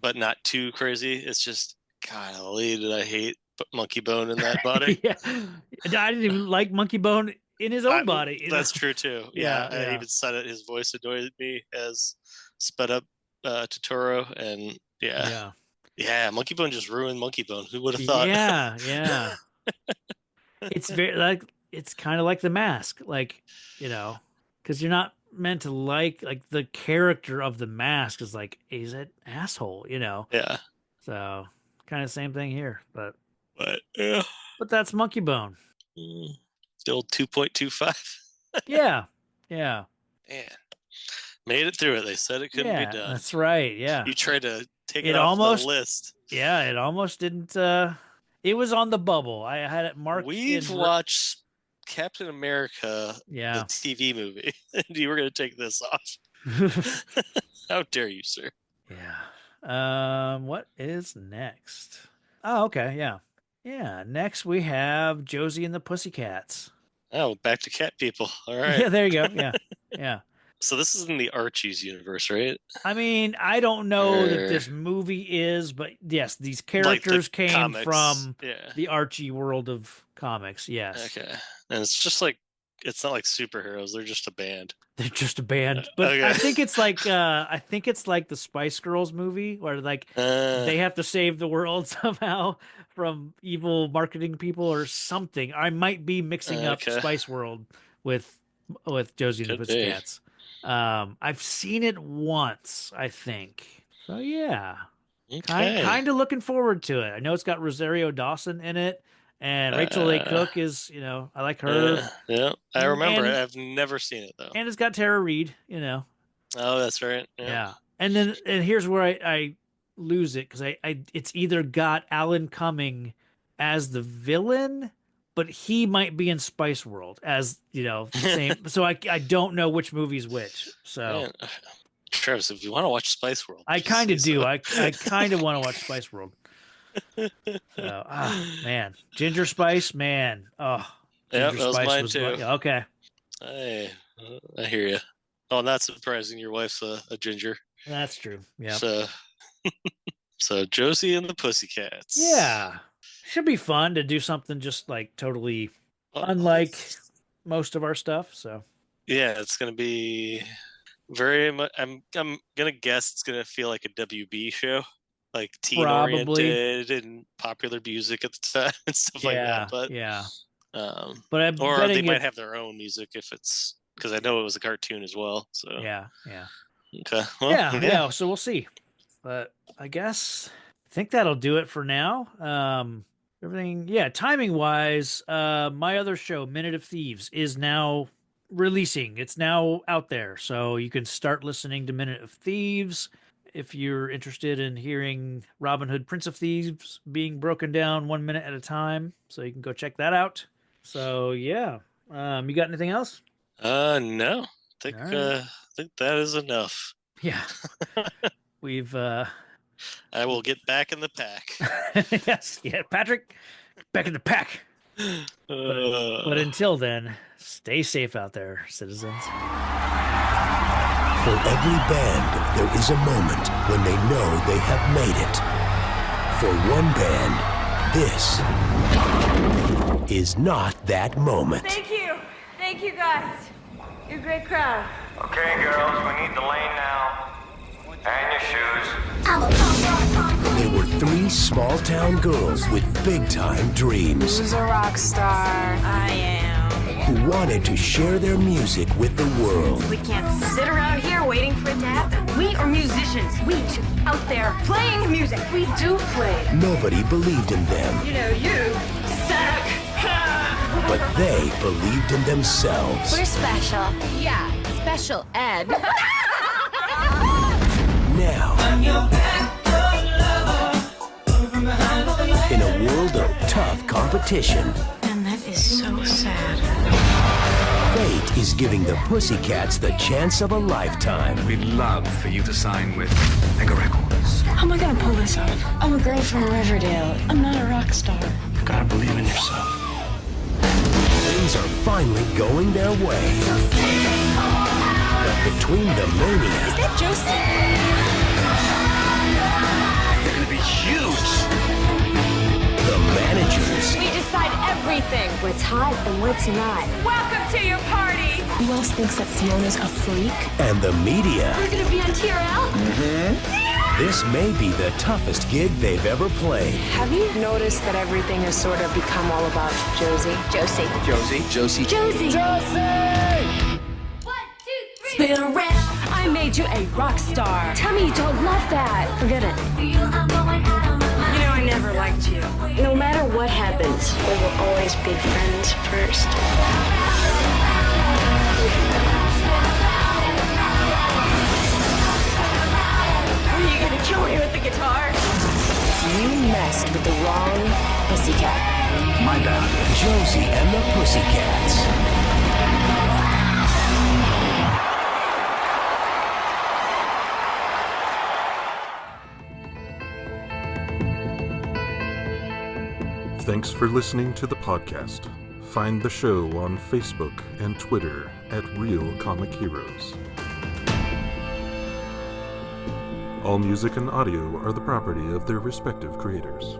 But not too crazy. It's just golly, did I hate Monkeybone in that body? Yeah, I didn't even like Monkeybone in his own body. you That's know? true too. Yeah, I yeah. even said it. His voice annoyed me as sped up Totoro, and yeah, Monkeybone just ruined Monkeybone. Who would have thought? Yeah, yeah. It's very like it's kind of like The Mask, like you know, because you're not meant to like the character of The Mask is like he's an asshole, you know. Yeah, So kind of same thing here, but yeah, that's Monkeybone. still 2.25. Yeah, yeah, Man, made it through it. They said it couldn't yeah. be done. That's right. Yeah, You tried to take It it off almost- the list. yeah. It almost didn't. It was on the bubble. I had it marked. We've in... watched Captain America, Yeah. the TV movie, and you were going to take this off. How dare you, sir? Yeah. What is next? Oh, okay. Yeah. Yeah. Next we have Josie and the Pussycats. Oh, back to cat people. All right. Yeah. There you go. Yeah. Yeah. So this is in the Archie's universe, right? I mean, I don't know that Or- this movie is, but yes, these characters came comics. from Yeah. the Archie world of comics. Yes. Okay. And it's just like it's not like superheroes. They're just a band. They're just a band. But Okay. I think it's like the Spice Girls movie where like they have to save the world somehow from evil marketing people or something. I might be mixing up Okay. Spice World with Josie and the Could be. Pussycats. I've seen it once, I think. So yeah. Okay. Kind of looking forward to it. I know it's got Rosario Dawson in it, and Rachel A. Cook is, I like her. Yeah. I remember And- it. I've never seen it though. And it's got Tara Reid, Oh, that's right. Yeah. And here's where I lose it because it's either got Alan Cumming as the villain, but he might be in Spice World as the same. So I don't know which movie's which. So Man. Travis, if you want to watch Spice World, I just kind of say do. so. I kind of want to watch Spice World. So man, Ginger Spice, man. Oh, Yeah, Ginger that was Spice mine too. Okay. Hey, I hear you. Oh, not surprising. Your wife's a ginger. That's true. Yeah. So Josie and the Pussycats. Yeah. Should be fun to do something just like totally Oh, unlike most of our stuff. So yeah, it's gonna be very much. I'm gonna guess it's gonna feel like a WB show, like teen Probably. oriented and popular music at the time and stuff like that. But yeah. um, But I'm or betting they might it's- have their own music if it's because I know it was a cartoon as well. So Yeah. okay, well, Yeah. So we'll see. But I think that'll do it for now. Everything, timing wise, my other show, Minute of Thieves, is now releasing. It's now out there. So you can start listening to Minute of Thieves if you're interested in hearing Robin Hood, Prince of Thieves being broken down 1 minute at a time. So you can go check that out. So yeah. You got anything else? No, I think All right. I think that is enough. Yeah. We've I will get back in the pack. yes, Patrick, back in the pack. But until then, stay safe out there, citizens. For every band, there is a moment when they know they have made it. For one band, this is not that moment. Thank you. Thank you, guys. You're a great crowd. Okay, girls, we need the lane now. And your shoes. They were three small-town girls with big-time dreams Who's a rock star? I am. who wanted to share their music with the world. We can't sit around here waiting for it to happen. We are musicians. We should be out there playing music. We do play. Nobody believed in them, You suck. but they believed in themselves. We're special. Yeah, special ed. Now, in a world of tough competition, And that is so sad. is giving the Pussycats the chance of a lifetime. We'd love for you to sign with Mega Records. How am I gonna pull this off? I'm a girl from Riverdale. I'm not a rock star. You gotta believe in yourself. Things are finally going their way. But between the mania... Is that Josie? They're gonna be huge! The managers... We decide everything. What's hot and what's not. Welcome to your party. Who else thinks that Fiona's a freak? And the media... We're gonna be on TRL? This may be the toughest gig they've ever played. Have you noticed that everything has sort of become all about Josie? Josie. Josie. Josie. Josie! 1, 2, 3. Spin around. I made you a rock star. Tell me you don't love that. Forget it. You know I never liked you. No matter what happens, we will always be friends first. Are you gonna kill me with the guitar? You messed with the wrong pussycat. My bad. Josie and the Pussycats. Thanks for listening to the podcast. Find the show on Facebook and Twitter at Real Comic Heroes. All music and audio are the property of their respective creators.